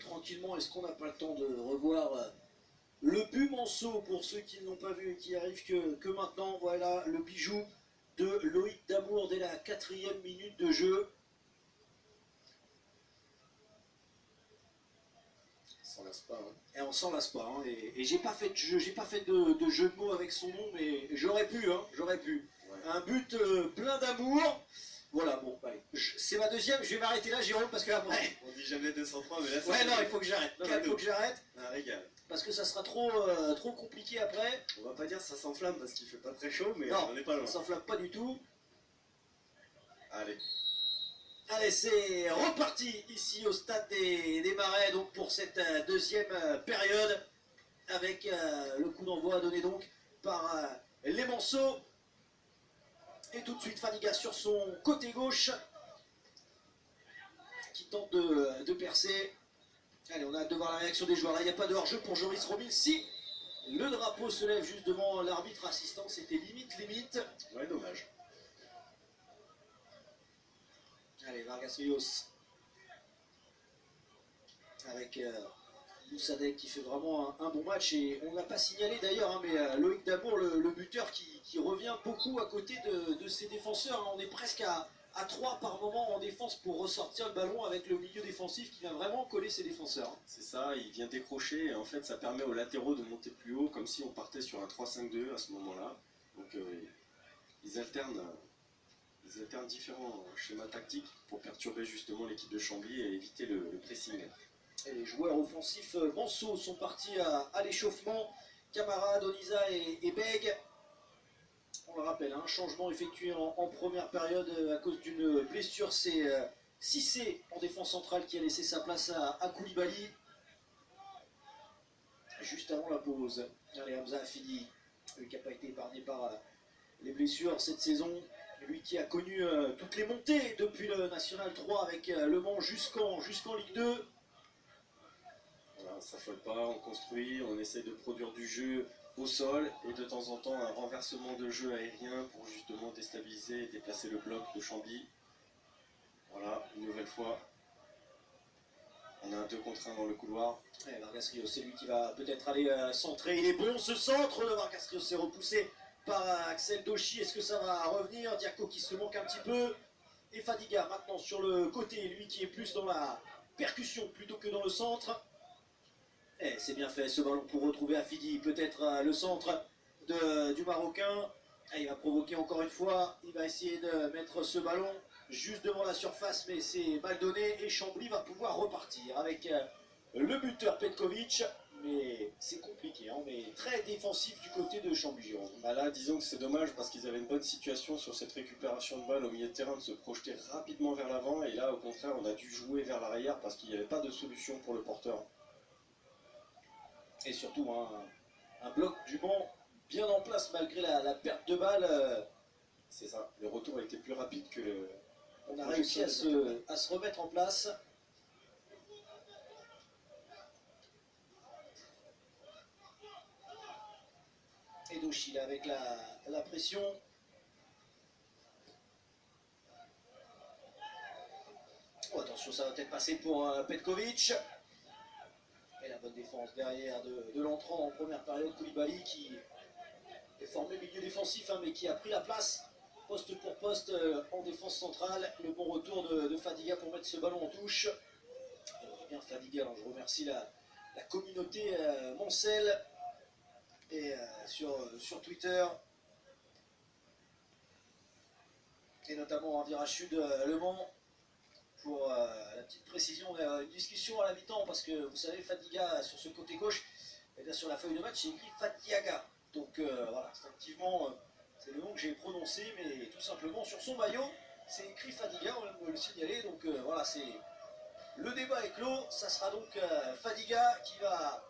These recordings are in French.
tranquillement. Est-ce qu'on n'a pas le temps de revoir le but Manceau pour ceux qui ne l'ont pas vu et qui arrivent que maintenant? Voilà le bijou de Loïc Damour dès la 4e minute de jeu. On s'en lasse pas. Hein. Et on s'en lasse pas. Hein. Et j'ai pas fait de jeu, j'ai pas fait de jeu de mots avec son nom, mais j'aurais pu, hein, j'aurais pu. Ouais. Un but plein d'amour. Voilà, bon, allez. C'est ma deuxième, je vais m'arrêter là, Jérôme, parce que après. On dit jamais 203, mais là c'est. Ouais, non, il faut que j'arrête. Il faut que j'arrête. Un régal. Parce que ça sera trop compliqué après. On va pas dire ça s'enflamme parce qu'il fait pas très chaud, mais non, on n'est pas loin. Ça s'enflamme pas du tout. Allez. Allez, c'est reparti ici au stade des Marais, donc pour cette deuxième période, avec le coup d'envoi donné donc par les Manceaux. Et tout de suite Fadiga sur son côté gauche, qui tente de percer. Allez, on a hâte de voir la réaction des joueurs. Là, il n'y a pas de hors-jeu pour Joris Romil. Si le drapeau se lève juste devant l'arbitre assistant, c'était limite. Ouais, dommage. Allez, Vargas Rios. Avec Moussadek qui fait vraiment un bon match. Et on n'a pas signalé d'ailleurs, hein, mais Loïc Damour, le buteur, qui revient beaucoup à côté de ses défenseurs. Hein. On est presque à 3 par moment en défense pour ressortir le ballon avec le milieu défensif qui vient vraiment coller ses défenseurs. C'est ça, il vient décrocher et en fait ça permet aux latéraux de monter plus haut comme si on partait sur un 3-5-2 à ce moment-là. Donc ils alternent différents schémas tactiques pour perturber justement l'équipe de Chambly et éviter le pressing. Et les joueurs offensifs Manceau sont partis à l'échauffement. Camara, Doniza et Beg. On le rappelle, un changement effectué en première période à cause d'une blessure. C'est Cissé en défense centrale qui a laissé sa place à Koulibaly. Juste avant la pause. Allez, Hamza a fini. Lui qui n'a pas été épargné par les blessures cette saison. Lui qui a connu toutes les montées depuis le National 3 avec Le Mans jusqu'en Ligue 2. Voilà, ça ne folle pas, on construit, on essaie de produire du jeu au sol et de temps en temps un renversement de jeu aérien pour justement déstabiliser et déplacer le bloc de Chambly. Voilà, une nouvelle fois, on a un 2 contre 1 dans le couloir. Et Vargas Rios, c'est lui qui va peut-être aller centrer. Il est bon ce centre de Vargas Rios, c'est repoussé par Axel Doshi. Est-ce que ça va revenir? Diaco qui se manque un petit peu. Et Fadiga maintenant sur le côté, lui qui est plus dans la percussion plutôt que dans le centre. Et c'est bien fait ce ballon pour retrouver Afidi, peut-être le centre du Marocain. Et il va provoquer encore une fois, il va essayer de mettre ce ballon juste devant la surface, mais c'est mal donné et Chambly va pouvoir repartir avec le buteur Petkovic. Mais c'est compliqué, hein, mais très défensif du côté de Chambly, Jérôme. Bah là, disons que c'est dommage parce qu'ils avaient une bonne situation sur cette récupération de balle au milieu de terrain, de se projeter rapidement vers l'avant. Et là, au contraire, on a dû jouer vers l'arrière parce qu'il n'y avait pas de solution pour le porteur. Et surtout, un bloc du Mans bien en place malgré la perte de balle. C'est ça, le retour a été plus rapide que le... On a réussi à se remettre en place. Et Doshi là avec la pression. Oh, attention, ça va peut-être passer pour Petkovic. Et la bonne défense derrière de l'entrant en première période. Koulibaly qui est formé milieu défensif, hein, mais qui a pris la place poste pour poste en défense centrale. Le bon retour de Fadiga pour mettre ce ballon en touche. Et bien Fadiga, alors je remercie la communauté Mancel et sur Twitter. Et notamment en Virachud Le Mans. Pour la petite précision, on a une discussion à la mi-temps parce que vous savez, Fadiga sur ce côté gauche, et bien sur la feuille de match, c'est écrit Fadiaga. Donc voilà, instinctivement, c'est le nom que j'ai prononcé, mais tout simplement sur son maillot, c'est écrit Fadiga, on vient de le signaler. Donc voilà, c'est le débat est clos. Ça sera donc Fadiga qui va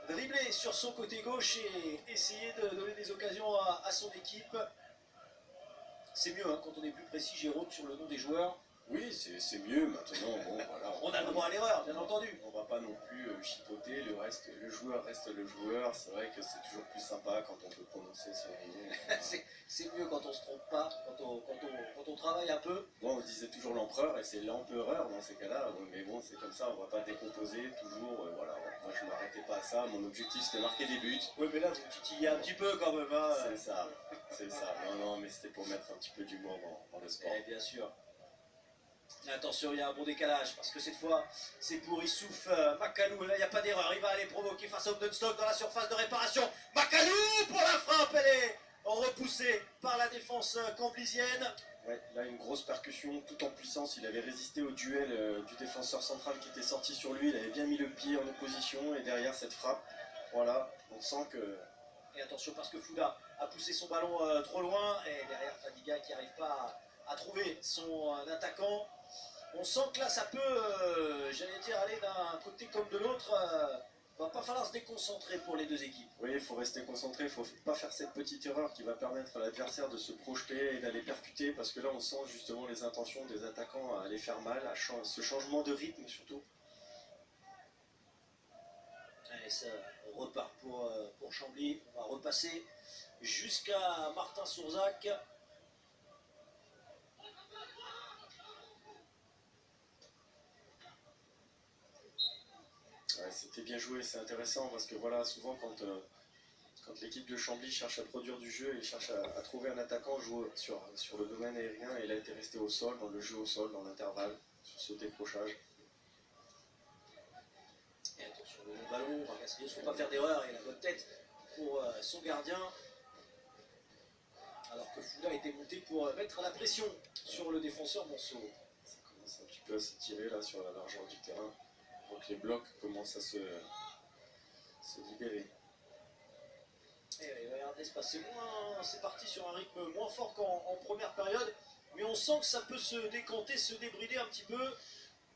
dribbler sur son côté gauche et essayer de donner des occasions à son équipe. C'est mieux hein, quand on est plus précis, Jérôme, sur le nom des joueurs. Oui, c'est mieux maintenant. Bon, voilà, On a le droit à l'erreur, bien entendu. on va pas non plus chipoter. Le joueur reste le joueur. C'est vrai que c'est toujours plus sympa quand on peut prononcer son nom. C'est mieux quand on se trompe pas, quand on travaille un peu. Bon, on disait toujours l'empereur et c'est l'empereur dans ces cas-là. Mais bon, c'est comme ça. On va pas décomposer toujours. Voilà. Moi, je m'arrêtais pas à ça. Mon objectif, c'était marquer des buts. Oui, mais là, vous titillez un petit peu quand même. Hein. C'est ça. C'est ça. Non, mais c'était pour mettre un petit peu d'humour dans le sport. Eh bien sûr. Attention, il y a un bon décalage parce que cette fois c'est pour Issouf Makalou. Là, il n'y a pas d'erreur. Il va aller provoquer face à Obdenstock dans la surface de réparation. Makalou pour la frappe. Elle est repoussée par la défense camblisienne. Ouais, là, une grosse percussion tout en puissance. Il avait résisté au duel du défenseur central qui était sorti sur lui. Il avait bien mis le pied en opposition et derrière cette frappe, voilà, on sent que. Et attention parce que Fouda a poussé son ballon trop loin et derrière Fadiga qui n'arrive pas à trouver son attaquant. On sent que là, ça peut, j'allais dire, aller d'un côté comme de l'autre. Va pas falloir se déconcentrer pour les deux équipes. Oui, il faut rester concentré, il faut pas faire cette petite erreur qui va permettre à l'adversaire de se projeter et d'aller percuter, parce que là, on sent justement les intentions des attaquants à aller faire mal, à ce changement de rythme surtout. Allez, ça repart pour Chambly. On va repasser jusqu'à Martin Sourzac. Ouais, c'était bien joué, c'est intéressant parce que voilà, souvent quand l'équipe de Chambly cherche à produire du jeu et cherche à trouver un attaquant, joue sur le domaine aérien, et il a été resté au sol, dans le jeu au sol, dans l'intervalle, sur ce décrochage. Et attention, le long ballon, Vargas Rios, il ne faut pas faire d'erreur, et la bonne tête pour son gardien. Alors que Fouda était monté pour mettre la pression sur le défenseur Monceau. Ça commence un petit peu à s'étirer là sur la largeur du terrain. Donc les blocs commencent à se libérer. Et regardez, c'est parti sur un rythme moins fort qu'en première période, mais on sent que ça peut se décanter, se débrider un petit peu.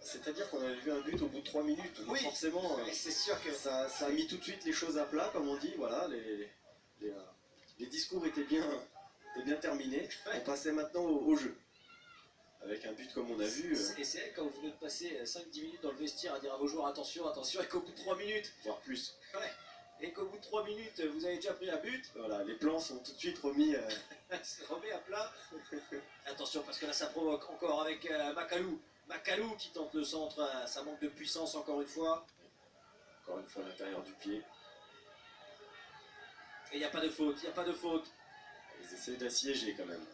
C'est-à-dire qu'on avait vu un but au bout de 3 minutes, donc oui, forcément c'est sûr que ça a mis tout de suite les choses à plat, comme on dit. Voilà, les discours étaient bien terminés. Ouais. On passait maintenant au jeu. Avec un but comme on a vu. Et c'est vrai, quand vous venez de passer 5-10 minutes dans le vestiaire à dire à vos joueurs attention, attention, et qu'au bout de 3 minutes, voire plus. Ouais. Et qu'au bout de 3 minutes, vous avez déjà pris un but. Voilà, les plans sont tout de suite remis. C'est remis à plat. Attention, parce que là, ça provoque encore avec Makalou. Makalou qui tente le centre, ça manque de puissance encore une fois. Encore une fois à l'intérieur du pied. Et il n'y a pas de faute, il n'y a pas de faute. Ils essaient d'assiéger quand même.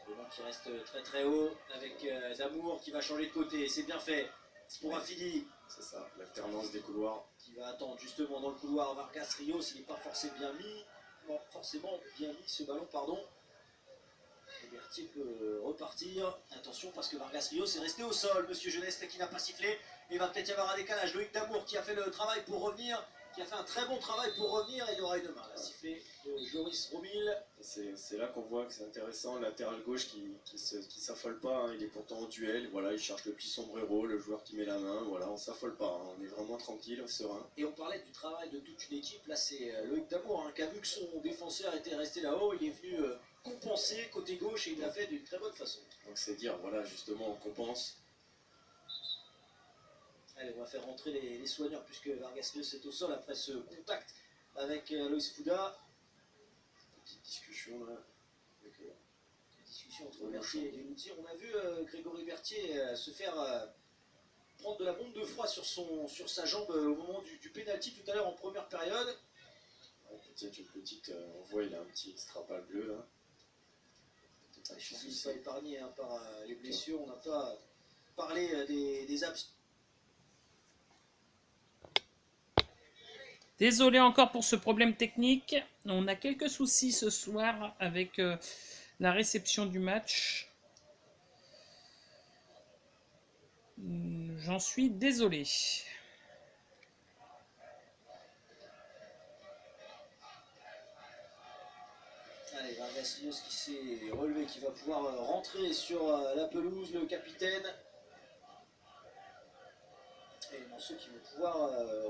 Le banc qui reste très très haut avec Damour qui va changer de côté. C'est bien fait pour Affili. C'est ça, l'alternance des couloirs. Qui va attendre justement dans le couloir Vargas Rios. Il n'est pas forcément bien mis. Non, forcément bien mis ce ballon, pardon. Et Berthier peut repartir. Attention parce que Vargas Rios est resté au sol. Monsieur Jeunesse qui n'a pas sifflé. Il va peut-être y avoir un décalage. Loïc Damour qui a fait le travail pour revenir. Qui a fait un très bon travail pour revenir. Et il y aura une main. La sifflée de Joris Romil. C'est là qu'on voit que c'est intéressant. Latéral gauche qui s'affole pas. Hein. Il est pourtant en duel. Voilà, il cherche le petit sombrero, le joueur qui met la main. Voilà, on s'affole pas. Hein. On est vraiment tranquille, serein. Et on parlait du travail de toute une équipe. Là, c'est Loïc Damour hein, qui a vu que son défenseur était resté là-haut. Il est venu compenser côté gauche et il l'a fait d'une très bonne façon. Donc c'est dire, voilà, justement, on compense. Allez, on va faire rentrer les soigneurs puisque Vargas Rios est au sol après ce contact avec Loïs Fouda. Petite discussion là. Avec, discussion entre Berthier et Loutier. On a vu Grégory Berthier se faire prendre de la bombe de froid sur sa jambe au moment du pénalty tout à l'heure en première période. Ouais, peut-être une petite. On voit, il a un petit strapal bleu là. Je ne suis pas épargné hein, par les blessures. On n'a pas parlé des absents. Désolé encore pour ce problème technique. On a quelques soucis ce soir avec la réception du match. J'en suis désolé. Allez, Vargas Rios qui s'est relevé, qui va pouvoir rentrer sur la pelouse, le capitaine. Et Monceau qui vont pouvoir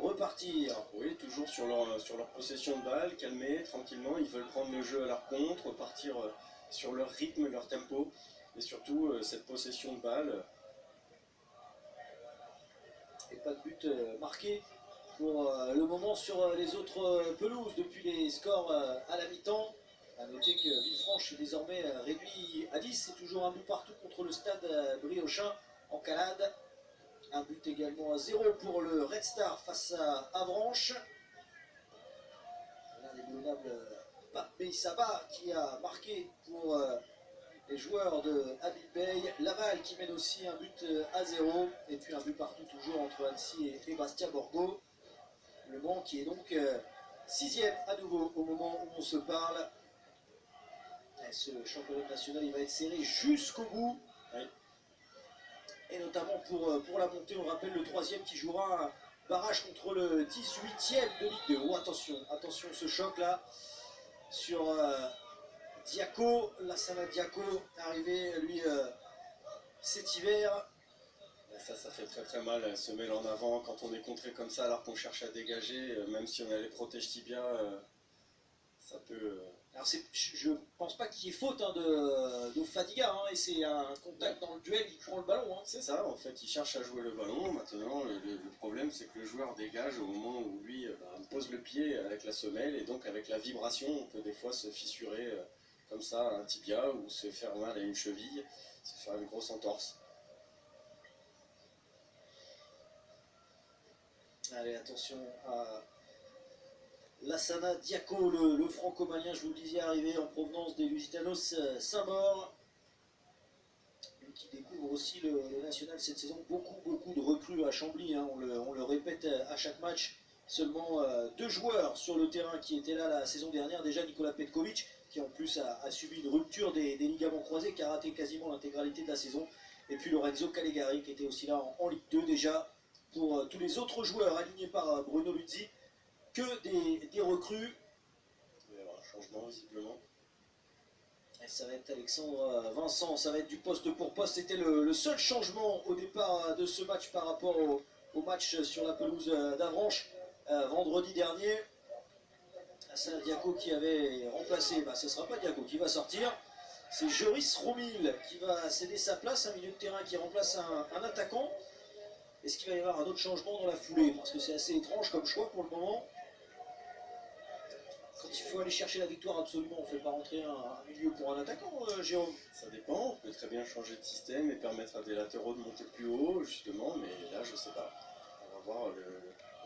repartir. Oui, toujours sur leur possession de balle, calmés, tranquillement. Ils veulent prendre le jeu à leur compte, repartir sur leur rythme, leur tempo. et surtout cette possession de balle. Et pas de but marqué pour le moment sur les autres pelouses depuis les scores à la mi-temps. A noter que Villefranche est désormais réduit à 10, c'est toujours un but partout contre le stade Briochin en Calade. Un but également à 0 pour le Red Star face à Avranches. L'indéboulonnable Pape Meissaba qui a marqué pour les joueurs de Habib Bey. Laval qui mène aussi un but à 0. Et puis un but partout toujours entre Annecy et Bastia Borgo. Le Mans qui est donc 6e à nouveau au moment où on se parle. Et ce championnat national il va être serré jusqu'au bout. Et notamment pour la montée, on rappelle le 3e qui jouera un barrage contre le 18e de Ligue 2. Oh, attention ce choc là sur Diaco, Lassana Diaco, arrivé lui cet hiver. Ça fait très mal, se mêler en avant quand on est contré comme ça alors qu'on cherche à dégager, même si on a les protèges tibia, ça peut... Alors je pense pas qu'il y ait faute de Fadiga, et c'est un contact dans le duel, il prend le ballon. C'est ça, en fait, il cherche à jouer le ballon. Maintenant, le problème c'est que le joueur dégage au moment où lui pose le pied avec la semelle, et donc avec la vibration, on peut des fois se fissurer comme ça un tibia ou se faire mal à une cheville, se faire une grosse entorse. Allez, attention à Lassana Diaco, le franco-malien, je vous le disais, arrivé en provenance des Lusitanos Saint-Maur. Lui qui découvre aussi le national cette saison. Beaucoup de recrues à Chambly, on le répète à chaque match. Seulement 2 joueurs sur le terrain qui étaient là la saison dernière. Déjà Nikola Petkovic, qui en plus a subi une rupture des ligaments croisés, qui a raté quasiment l'intégralité de la saison. Et puis Lorenzo Calegari, qui était aussi là en Ligue 2 déjà. Pour tous les autres joueurs alignés par Bruno Luzzi, que des recrues. Il va y avoir un changement visiblement. Et ça va être Alexandre Vincent, ça va être du poste pour poste. C'était le seul changement au départ de ce match par rapport au match sur la pelouse d'Avranches vendredi dernier. C'est Diaco qui avait remplacé, ce ne sera pas Diaco qui va sortir. C'est Joris Romil qui va céder sa place, un milieu de terrain qui remplace un attaquant. Est-ce qu'il va y avoir un autre changement dans la foulée? Parce que c'est assez étrange comme choix pour le moment. Quand il faut aller chercher la victoire absolument, on ne fait pas rentrer un milieu pour un attaquant, Jérôme? Ça dépend, on peut très bien changer de système et permettre à des latéraux de monter plus haut, justement, mais là je sais pas. On va voir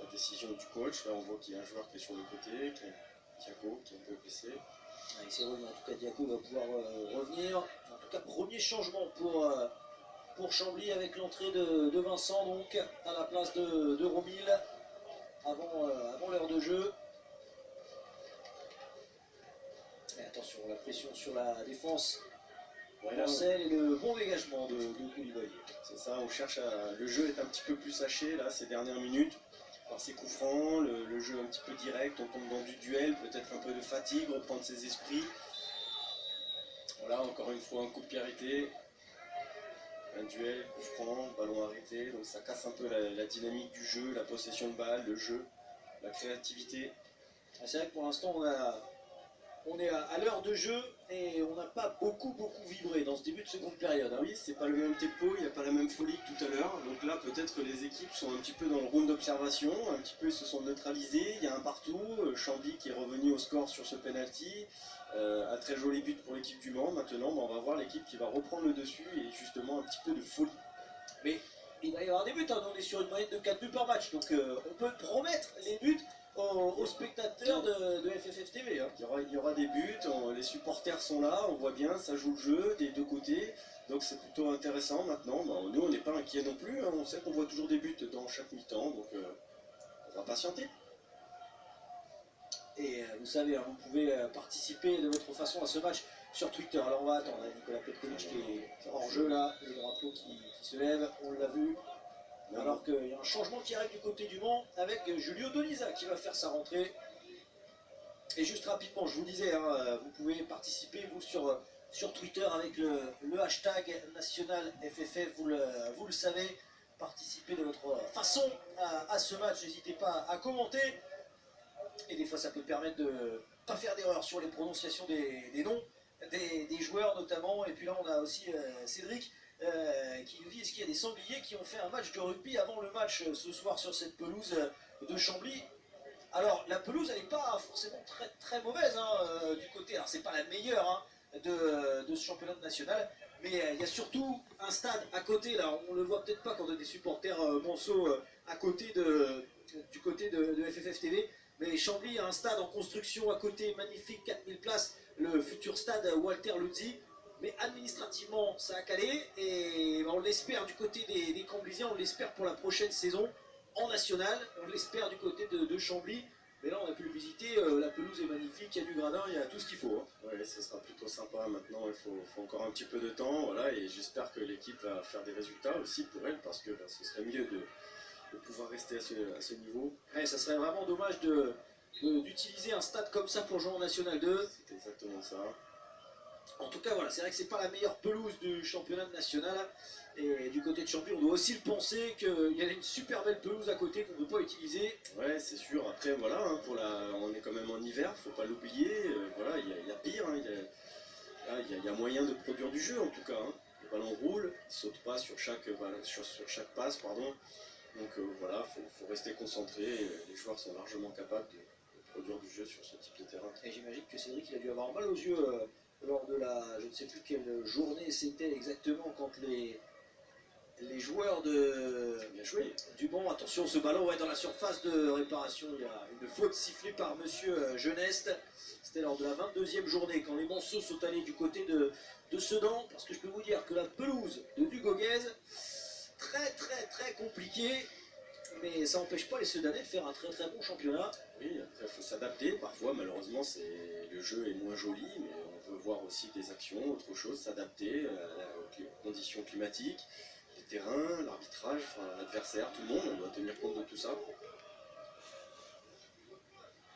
la décision du coach. Là on voit qu'il y a un joueur qui est sur le côté, Diaco, qui est un peu blessé. Il s'est remis, en tout cas Diaco va pouvoir revenir. En tout cas, premier changement pour Chambly avec l'entrée de Vincent donc à la place de Romil avant l'heure de jeu. Et attention, la pression sur la défense et le bon dégagement de Koulibaly. C'est ça, on cherche à... Le jeu est un petit peu plus haché là ces dernières minutes par ses coups francs, le jeu un petit peu direct, on tombe dans du duel, peut-être un peu de fatigue, reprendre ses esprits. Voilà, encore une fois un coup de pied arrêté. Un duel, coup franc, ballon arrêté, donc ça casse un peu la dynamique du jeu, la possession de balle, le jeu, la créativité. C'est vrai que pour l'instant on est à l'heure de jeu et on n'a pas beaucoup vibré dans ce début de seconde période. Oui, c'est pas le même tempo, il n'y a pas la même folie que tout à l'heure, donc là peut-être que les équipes sont un petit peu dans le round d'observation, un petit peu se sont neutralisées, il y a un partout, Chambly qui est revenu au score sur ce penalty. Un très joli but pour l'équipe du Mans. Maintenant, on va voir l'équipe qui va reprendre le dessus et justement un petit peu de folie. Mais il va y avoir des buts, on est sur une moyenne de 4 buts par match, donc on peut promettre les buts aux spectateurs de FFF TV. Il y aura des buts, les supporters sont là, on voit bien, ça joue le jeu des deux côtés, donc c'est plutôt intéressant maintenant. Nous, on n'est pas inquiets non plus, on sait qu'on voit toujours des buts dans chaque mi-temps, donc on va patienter. Et vous savez, vous pouvez participer de votre façon à ce match sur Twitter. Alors on va attendre, Nikola Petkovic qui est hors jeu là, les drapeaux qui se lèvent, on l'a vu. Alors qu'il y a un changement qui arrive du côté du Mans avec Julio Doniza qui va faire sa rentrée. Et juste rapidement, je vous disais, vous pouvez participer vous sur Twitter avec le hashtag national FFF, vous le savez, participer de votre façon à ce match, n'hésitez pas à commenter. Et des fois ça peut permettre de ne pas faire d'erreur sur les prononciations des noms des joueurs notamment. Et puis là, on a aussi Cédric qui nous dit est-ce qu'il y a des sangliers qui ont fait un match de rugby avant le match ce soir sur cette pelouse de Chambly. Alors, la pelouse, elle n'est pas forcément très, très mauvaise du côté. Alors, c'est pas la meilleure de ce championnat national. Mais il y a surtout un stade à côté, là, on le voit peut-être pas quand on a des supporters Monceau à côté du côté de FFF TV, mais Chambly a un stade en construction à côté, magnifique, 4000 places, le futur stade Walter Luzzi, mais administrativement ça a calé, et on l'espère du côté des Camblisiens, on l'espère pour la prochaine saison en national, on l'espère du côté de Chambly. Mais là, on a pu le visiter, la pelouse est magnifique, il y a du gradin, il y a tout ce qu'il faut. Ouais, ce sera plutôt sympa maintenant, il faut encore un petit peu de temps, voilà, et j'espère que l'équipe va faire des résultats aussi pour elle, parce que ce serait mieux de pouvoir rester à ce niveau. Ouais, ça serait vraiment dommage d'utiliser un stade comme ça pour jouer en National 2. C'est exactement ça. En tout cas, voilà, c'est vrai que c'est pas la meilleure pelouse du championnat national. Et du côté de Chambly, on doit aussi le penser qu'il y a une super belle pelouse à côté qu'on ne peut pas utiliser. Ouais, c'est sûr. Après, voilà, on est quand même en hiver, faut pas l'oublier. Voilà, il y a pire. Il y a moyen de produire du jeu en tout cas. Le ballon roule, il saute pas sur chaque passe, pardon. Donc voilà, faut rester concentré. Les joueurs sont largement capables de produire du jeu sur ce type de terrain. Et j'imagine que Cédric, il a dû avoir mal aux yeux lors de je ne sais plus quelle journée c'était exactement, quand les joueurs du Mans, attention, ce ballon dans la surface de réparation, il y a une faute sifflée par monsieur Geneste. C'était lors de la 22e journée, quand les Monceaux sont allés du côté de Sedan, parce que je peux vous dire que la pelouse de Dugoguez, très très très compliquée, mais ça n'empêche pas les Sedanais de faire un très très bon championnat. Oui, après il faut s'adapter, parfois malheureusement le jeu est moins joli, mais on veut voir aussi des actions, autre chose, s'adapter aux conditions climatiques, les terrains, l'arbitrage, enfin, l'adversaire, tout le monde, on doit tenir compte de tout ça.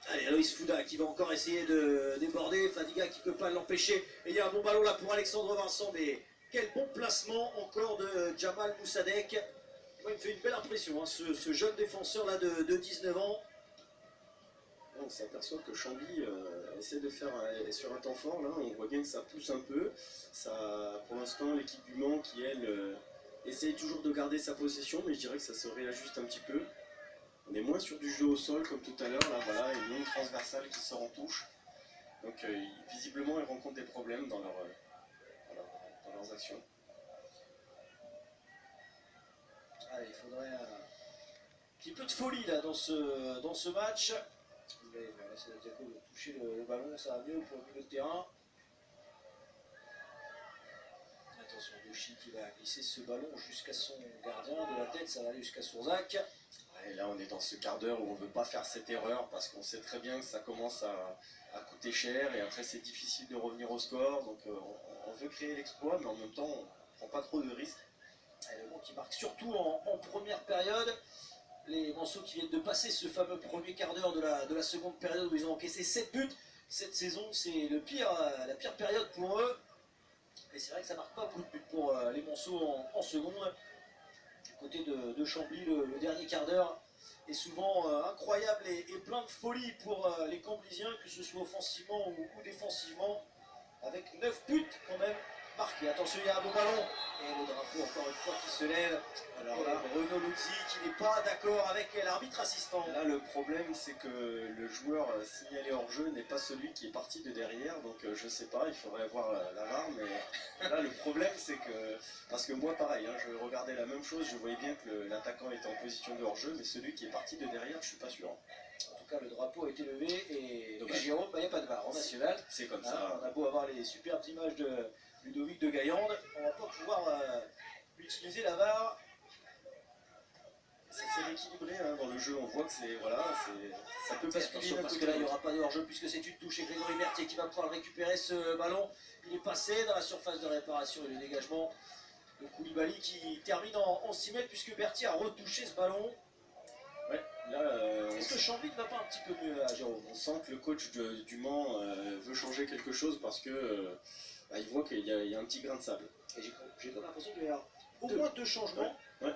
Allez, Aloïs Fouda qui va encore essayer de déborder, Fadiga qui ne peut pas l'empêcher. Et il y a un bon ballon là pour Alexandre Vincent, mais quel bon placement encore de Jamal Moussadek. Moi, il me fait une belle impression, ce jeune défenseur là de 19 ans. On s'aperçoit que Chambly essaie de faire sur un temps fort, là, on voit bien que ça pousse un peu. Pour l'instant, l'équipe du Mans qui, elle, essaye toujours de garder sa possession, mais je dirais que ça se réajuste un petit peu. On est moins sur du jeu au sol comme tout à l'heure, là voilà, une longue transversale qui sort en touche. Donc visiblement, ils rencontrent des problèmes dans leurs actions. Allez, il faudrait un petit peu de folie là dans ce match. Là, c'est Diaco de toucher le ballon, ça va mieux pour le milieu de terrain. Attention, Douchy qui va glisser ce ballon jusqu'à son gardien, de la tête ça va aller jusqu'à Sourzac. Et là on est dans ce quart d'heure où on ne veut pas faire cette erreur parce qu'on sait très bien que ça commence à coûter cher et après c'est difficile de revenir au score. Donc on veut créer l'exploit mais en même temps on ne prend pas trop de risques. Et le Mans qui marque surtout en première période. Les Monceaux qui viennent de passer ce fameux premier quart d'heure de la seconde période où ils ont encaissé 7 buts. Cette saison, c'est la pire période pour eux. Et c'est vrai que ça marque pas beaucoup de buts pour les Monceaux en seconde. Du côté de Chambly, le dernier quart d'heure est souvent incroyable et plein de folie pour les Camblisiens, que ce soit offensivement ou défensivement, avec 9 buts quand même marqués. Attention, il y a un bon ballon. Et le drapeau encore une fois qui se lève. Alors là, Renaud Luzzi qui n'est pas d'accord avec l'arbitre assistant. Là le problème c'est que le joueur signalé hors jeu n'est pas celui qui est parti de derrière. Donc je sais pas, il faudrait voir la VAR. Mais là le problème c'est que, parce que moi pareil, je regardais la même chose, je voyais bien que l'attaquant était en position de hors jeu. Mais celui qui est parti de derrière, je suis pas sûr. En tout cas le drapeau a été levé et Jérôme, il n'y a pas de VAR en national. C'est comme ça. On a beau avoir les superbes images de Ludovic de Gaillande, on va pas pouvoir utiliser la VAR. C'est équilibré dans le jeu, on voit que ça peut basculer Attention parce que là il n'y aura pas de hors-jeu puisque c'est une touche et Grégory Mertier qui va pouvoir récupérer ce ballon. Il est passé dans la surface de réparation et le dégagement de Koulibaly qui termine en 6 mètres puisque Berthier a retouché ce ballon. Ouais, là, est-ce que Chambly ne va pas un petit peu mieux à Jérôme? On sent que le coach du Mans veut changer quelque chose parce que il voit qu'il y a un petit grain de sable. Et j'ai comme l'impression qu'il va y avoir au moins 2 changements. Ouais.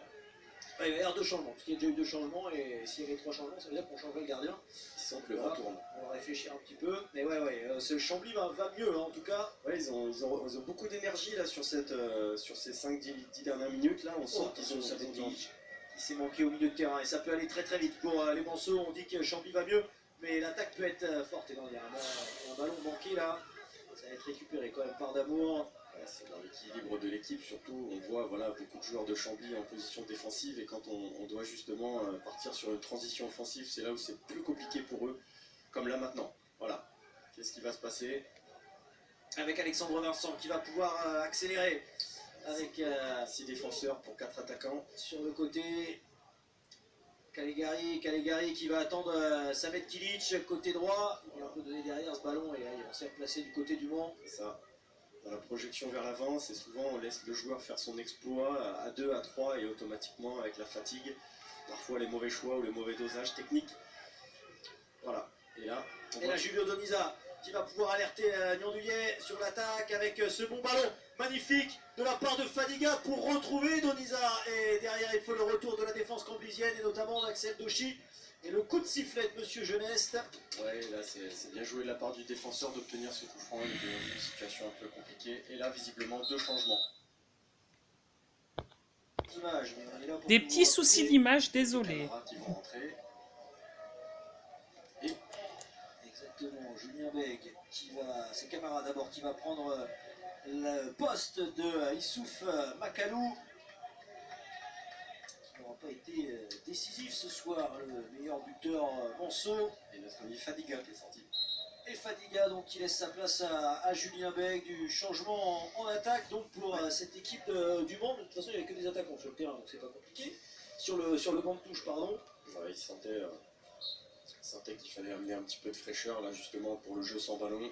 Il va y avoir 2 changements, parce qu'il y a déjà eu 2 changements, et s'il y avait 3 changements, ça veut dire qu'on changerait le gardien. Il sent que le vent tourne. On va réfléchir un petit peu. Mais ouais, ce Chambly va mieux hein, en tout cas. Ouais, ils ont beaucoup d'énergie là sur ces 5-10 dernières minutes là. On sent qu'ils ont il s'est manqué au milieu de terrain et ça peut aller très très vite pour les Manceaux. On dit que Chambly va mieux, mais l'attaque peut être forte. Et non, il y a un ballon manqué là. Ça va être récupéré quand même par Damour. Ouais, c'est dans l'équilibre de l'équipe surtout. On voit voilà, beaucoup de joueurs de Chambly en position défensive et quand on doit justement partir sur une transition offensive, c'est là où c'est plus compliqué pour eux, comme là maintenant. Voilà. Qu'est-ce qui va se passer? Avec Alexandre Vincent qui va pouvoir accélérer. Avec 6 défenseurs pour 4 attaquants. Sur le côté, Calegari qui va attendre Samet Kilic, côté droit. Il va un peu donner derrière ce ballon et là, il va se replacer du côté du Mans. C'est ça. Dans la projection vers l'avant, c'est souvent on laisse le joueur faire son exploit à 2, à 3 et automatiquement avec la fatigue, parfois les mauvais choix ou les mauvais dosages techniques. Voilà. Et là, Julio Donisa qui va pouvoir alerter Niandouillet sur l'attaque avec ce bon ballon magnifique de la part de Fadiga pour retrouver Donisa. Et derrière, il faut le retour de la défense camblisienne et notamment d'Axel Doshi. Et le coup de sifflet de Monsieur Geneste. Ouais, là c'est bien joué de la part du défenseur d'obtenir ce coup franc. Il était dans une situation un peu compliquée. Et là, visiblement, 2 changements. Des petits soucis d'image, désolé. Qui vont rentrer. Et exactement, Julien Beg qui va, ses camarades d'abord, qui va prendre le poste de Issouf Makalou. N'aura pas été décisif ce soir, le meilleur buteur Manceau. Et notre ami Fadiga qui est sorti. Et Fadiga donc qui laisse sa place à Julien Beg, du changement en attaque donc pour cette équipe du Mans. De toute façon il n'y avait que des attaquants sur le terrain donc c'est pas compliqué. Sur le banc de touche pardon. Ouais, il sentait qu'il fallait amener un petit peu de fraîcheur là justement pour le jeu sans ballon.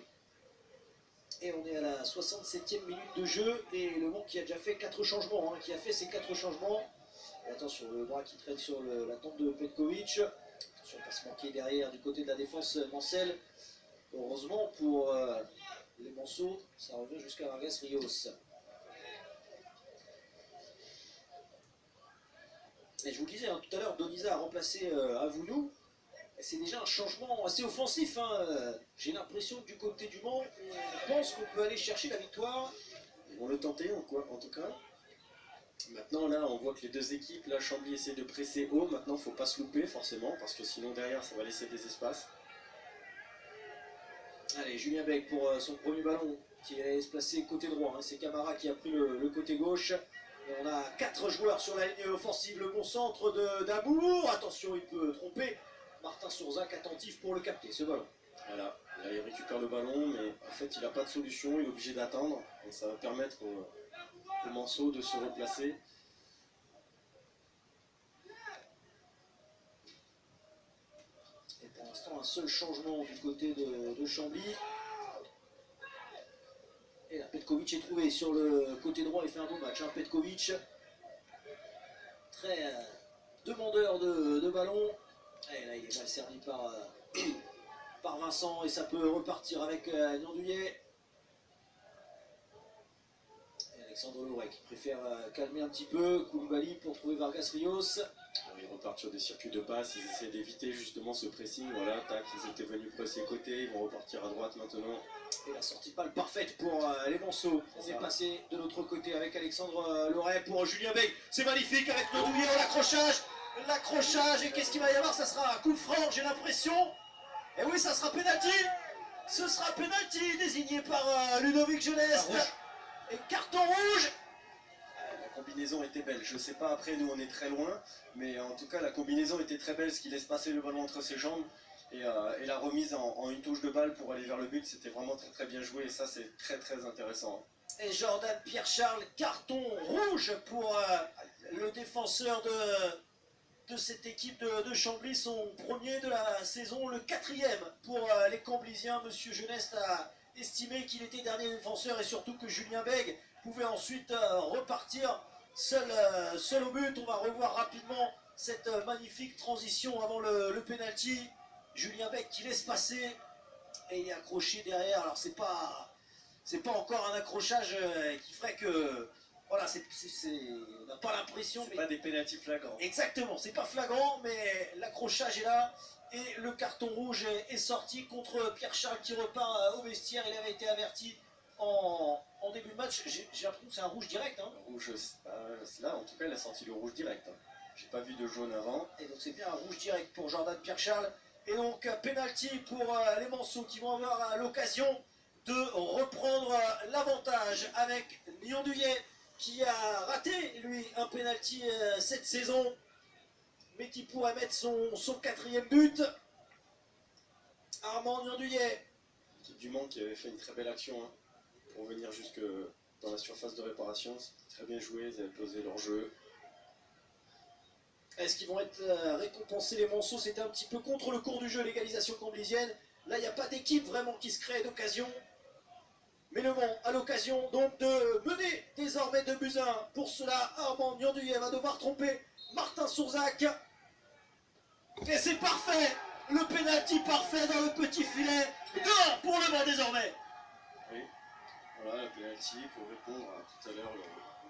Et on est à la 67e minute de jeu et le Mans qui a déjà fait 4 changements, qui a fait ces 4 changements. Et attention, le bras qui traîne sur la tombe de Petkovic. Attention, pas se manquer derrière du côté de la défense Mancel. Heureusement pour les Manceaux, ça revient jusqu'à Vargas Rios. Et je vous le disais tout à l'heure, Donisa a remplacé Avoulou. C'est déjà un changement assez offensif. J'ai l'impression que du côté du Mans, on pense qu'on peut aller chercher la victoire. Ils vont le tenter en tout cas. Maintenant là, on voit que les deux équipes, là Chambly essaie de presser haut. Maintenant, il ne faut pas se louper forcément parce que sinon derrière, ça va laisser des espaces. Allez, Julien Beg pour son premier ballon qui allait se placer côté droit. C'est Camara qui a pris le côté gauche. Et on a 4 joueurs sur la ligne offensive. Le bon centre d'Amour. Attention, il peut tromper. Martin Sourzac attentif pour le capter, ce ballon. Voilà, là il récupère le ballon, mais en fait il n'a pas de solution, il est obligé d'attendre. Donc ça va permettre au Manceau de se replacer. Et pour l'instant, un seul changement du côté de Chambly. Et là, Petkovic est trouvé sur le côté droit, il fait un bon match. Petkovic, très demandeur de ballon. Et là, il est mal servi par Vincent et ça peut repartir avec Niandouillet. Et Alexandre Loret qui préfère calmer un petit peu. Koulibaly pour trouver Vargas Rios. Ils repartent sur des circuits de passe, ils essaient d'éviter justement ce pressing. Voilà, tac, ils étaient venus presser côté, ils vont repartir à droite maintenant. Et la sortie de balle parfaite pour les Manceaux. On est passé de l'autre côté avec Alexandre Loret pour Julien Beg. C'est magnifique avec Niandouillet, l'accrochage, et qu'est-ce qu'il va y avoir? Ça sera un coup franc, j'ai l'impression. Et oui, ça sera pénalty. Ce sera pénalty désigné par Ludovic Geneste. Et carton rouge. La combinaison était belle, je sais pas après, nous on est très loin, mais en tout cas la combinaison était très belle, ce qui laisse passer le ballon entre ses jambes. Et la remise en une touche de balle pour aller vers le but, c'était vraiment très très bien joué et ça c'est très très intéressant. Et Jordan Pierre-Charles, carton rouge pour le défenseur de cette équipe de Chambly, son premier de la saison, le 4e pour les Camblisiens. Monsieur Geneste a estimé qu'il était dernier défenseur et surtout que Julien Beg pouvait ensuite repartir seul au but. On va revoir rapidement cette magnifique transition avant le penalty. Julien Beg qui laisse passer et il est accroché derrière. Alors c'est pas encore un accrochage qui ferait que Voilà, on n'a pas l'impression. C'est Mais... pas des pénaltys flagrants. Exactement, c'est pas flagrant, mais l'accrochage est là. Et le carton rouge est sorti contre Pierre-Charles qui repart au vestiaire. Il avait été averti en début de match. J'ai l'impression que c'est un rouge direct. Hein. Rouge, là, en tout cas, il a sorti le rouge direct. Hein. J'ai pas vu de jaune avant. Et donc c'est bien un rouge direct pour Jordan Pierre-Charles. Et donc penalty pour les Manceaux qui vont avoir l'occasion de reprendre l'avantage avec Lyon-Duyet qui a raté lui un penalty cette saison, mais qui pourrait mettre son 4e but. Armand Lyon-Duyet. L'équipe du Mans qui avait fait une très belle action hein, pour venir jusque dans la surface de réparation. C'était très bien joué, ils avaient posé leur jeu. Est-ce qu'ils vont être récompensés les Monceaux? C'était un petit peu contre le cours du jeu, l'égalisation camblisienne. Là, il n'y a pas d'équipe vraiment qui se crée d'occasion. Mais le Mans a l'occasion donc de mener désormais 2-1. Pour cela, Armand Lyon-Duyet va devoir tromper Martin Sourzac. Et c'est parfait! Le pénalty parfait dans le petit filet. 2-1 pour le Mans désormais. Oui, voilà le pénalty pour répondre à tout à l'heure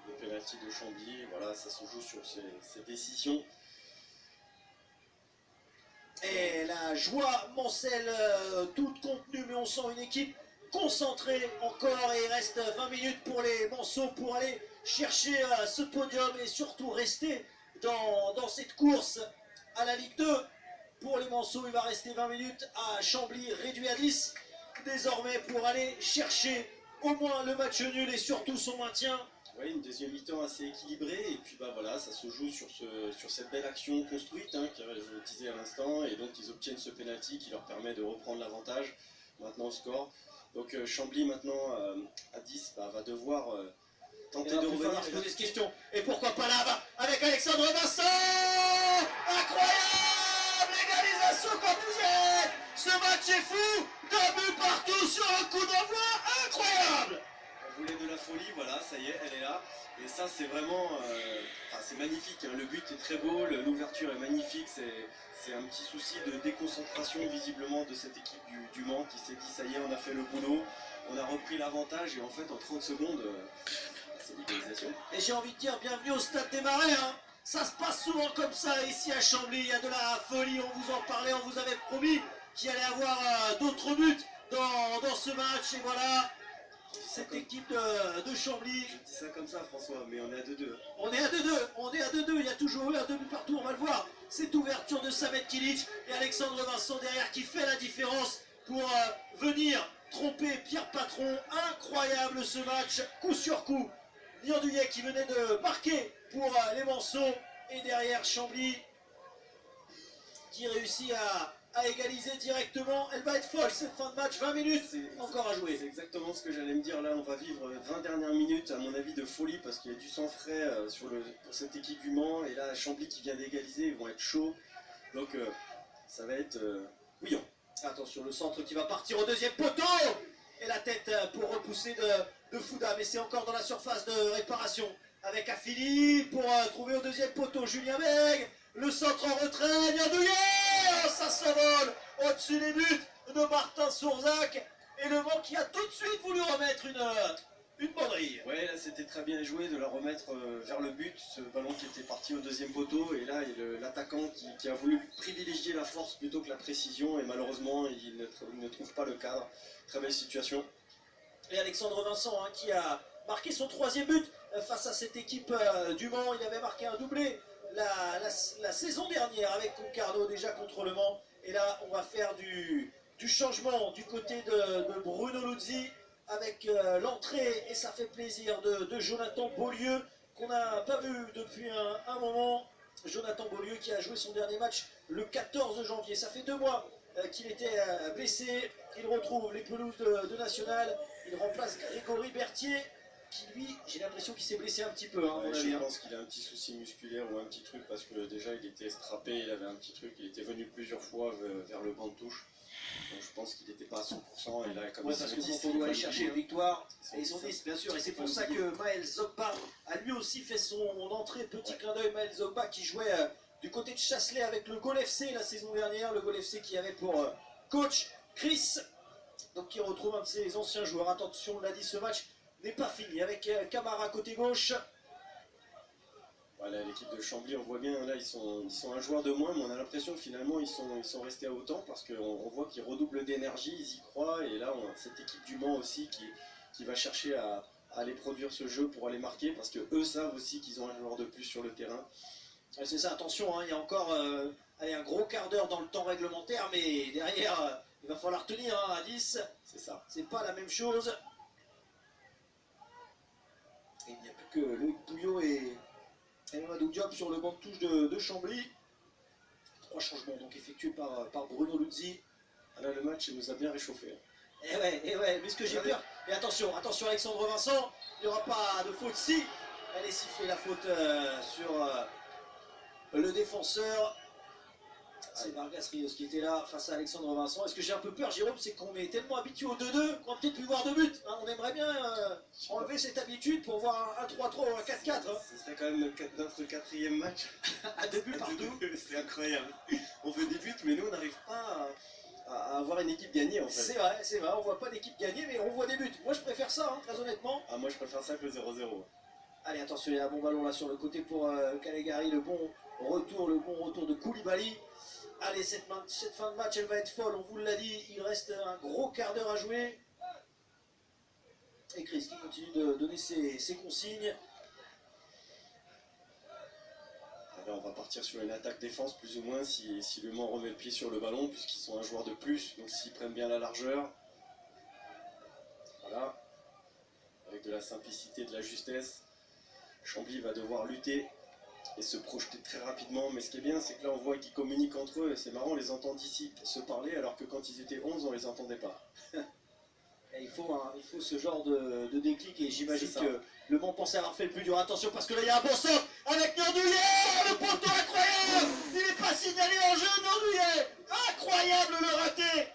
le pénalty de Chambly. Voilà, ça se joue sur ces décisions. Et la joie mancelle toute contenue, mais on sent une équipe concentrée encore. Et il reste 20 minutes pour les Manceaux pour aller chercher ce podium et surtout rester dans cette course à la Ligue 2. Pour les Manceaux, il va rester 20 minutes à Chambly, réduit à 10 désormais pour aller chercher au moins le match nul et surtout son maintien. Oui, une deuxième mi-temps assez équilibrée, et puis bah voilà, ça se joue sur cette belle action construite, hein, que je le disais à l'instant, et donc ils obtiennent ce penalty qui leur permet de reprendre l'avantage maintenant au score. Donc Chambly maintenant à 10 va devoir tenter de revenir. Se poser cette question. Et pourquoi pas là avec Alexandre Vincent. Incroyable égalisation camblisienne. Ce match est fou. 2 buts partout sur le coup d'envoi. Incroyable. On voulait de la folie, voilà, ça y est, elle est là. Et ça, c'est vraiment, c'est magnifique. Hein. Le but est très beau, l'ouverture est magnifique. C'est un petit souci de déconcentration visiblement de cette équipe du Mans qui s'est dit ça y est, on a fait le boulot, on a repris l'avantage et en fait en 30 secondes, c'est l'égalisation. Et j'ai envie de dire bienvenue au Stade des Marais. Hein. Ça se passe souvent comme ça ici à Chambly. Il y a de la folie, on vous en parlait, on vous avait promis qu'il allait y avoir d'autres buts dans ce match. Et voilà. Cette équipe de Chambly. Je dis ça comme ça François, mais on est à 2-2. On est à 2-2, il y a toujours eu un 2 buts partout, on va le voir. Cette ouverture de Samet Kilic et Alexandre Vincent derrière qui fait la différence pour venir tromper Pierre Patron. Incroyable ce match, coup sur coup. Lyon-Duyet qui venait de marquer pour les Manceaux et derrière Chambly qui réussit à égaliser directement. Elle va être folle cette fin de match, 20 minutes encore à jouer. C'est exactement ce que j'allais me dire. Là, on va vivre 20 dernières minutes, à mon avis, de folie parce qu'il y a du sang frais pour cette équipe du Mans. Et là, Chambly qui vient d'égaliser, ils vont être chauds. Donc, ça va être bouillant. Attention, le centre qui va partir au deuxième poteau. Et la tête pour repousser de Fouda. Mais c'est encore dans la surface de réparation. Avec Affili pour trouver au deuxième poteau Julien Beg. Le centre en retrait, Lyon-Duyet. Ça s'envole au-dessus des buts de Martin Sourzac. Et le Mans qui a tout de suite voulu remettre une banderille. Ouais, là c'était très bien joué de la remettre vers le but, ce ballon qui était parti au deuxième poteau. Et là, l'attaquant qui a voulu privilégier la force plutôt que la précision. Et malheureusement, il ne trouve pas le cadre. Très belle situation. Et Alexandre Vincent hein, qui a marqué son 3e but face à cette équipe du Mans. Il avait marqué un doublé la saison dernière avec Concarneau déjà contre le Mans. Et là, on va faire du changement du côté de Bruno Luzzi avec l'entrée, et ça fait plaisir, de Jonathan Beaulieu qu'on n'a pas vu depuis un moment. Jonathan Beaulieu qui a joué son dernier match le 14 janvier. Ça fait 2 mois qu'il était blessé. Il retrouve les pelouses de National. Il remplace Grégory Berthier qui lui, j'ai l'impression qu'il s'est blessé un petit peu. Hein, ouais, je pense qu'il a un petit souci musculaire ou un petit truc parce que déjà il était strappé, il avait un petit truc, il était venu plusieurs fois vers le banc de touche. Donc je pense qu'il n'était pas à 100% et là comme parce que quand on doit aller chercher une victoire, et ils ont 10 bien sûr, et c'est pour ça que Maël Zogba a lui aussi fait son entrée, petit clin d'œil, Maël Zogba qui jouait du côté de Chasselet avec le Gol FC la saison dernière, le Gol FC qui avait pour coach Chris, donc qui retrouve un de ses anciens joueurs. Attention, on l'a dit, ce match n'est pas fini avec Camara côté gauche. Voilà, l'équipe de Chambly, on voit bien, là, ils sont un joueur de moins, mais on a l'impression que finalement, ils sont restés à autant, parce qu'on voit qu'ils redoublent d'énergie, ils y croient, et là, on a cette équipe du Mans aussi qui va chercher à aller produire ce jeu pour aller marquer, parce qu'eux savent aussi qu'ils ont un joueur de plus sur le terrain. C'est ça, attention, hein, il y a encore allez, un gros quart d'heure dans le temps réglementaire, mais derrière, il va falloir tenir hein, à 10. C'est ça. C'est pas la même chose. Et il n'y a plus que Loïc Pouillot et Mamadou Diop sur le banc de touche de Chambly. 3 changements donc effectués par Bruno Luzzi. Ah là, le match, il nous a bien réchauffé. Et ouais, mais ce que j'ai peur. Et attention, Alexandre Vincent, il n'y aura pas de faute si. Elle est sifflée la faute sur le défenseur. C'est Vargas Rios qui était là face à Alexandre Vincent. Est-ce que j'ai un peu peur, Jérôme? C'est qu'on est tellement habitué au 2-2 qu'on va peut-être plus voir de but. Hein, on aimerait bien enlever cette habitude pour voir un 3-3 ou un 4-4. Hein. Ce serait quand même notre 4e match. À 2 buts partout. C'est incroyable. On fait des buts, mais nous, on n'arrive pas à avoir une équipe gagnée en fait. C'est vrai, on voit pas d'équipe gagner, mais on voit des buts. Moi, je préfère ça, hein, très honnêtement. Ah, moi, je préfère ça que le 0-0. Allez, attention, il y a un bon ballon là sur le côté pour Calegari. Le bon retour de Koulibaly. Allez, cette fin de match, elle va être folle, on vous l'a dit, il reste un gros quart d'heure à jouer. Et Chris qui continue de donner ses consignes. Alors, on va partir sur une attaque-défense plus ou moins si Le Mans remet le pied sur le ballon, puisqu'ils sont un joueur de plus, donc s'ils prennent bien la largeur. Voilà. Avec de la simplicité, de la justesse, Chambly va devoir lutter et se projeter très rapidement, mais ce qui est bien, c'est que là on voit qu'ils communiquent entre eux, et c'est marrant, on les entend d'ici se parler, alors que quand ils étaient 11, on les entendait pas. Et il faut ce genre de déclic, et j'imagine que Le Mans pensait avoir fait le plus dur. Attention, parce que là il y a un bon saut avec Nordouillet, le poteau incroyable, il n'est pas signalé en jeu, Nordouillet, incroyable le raté.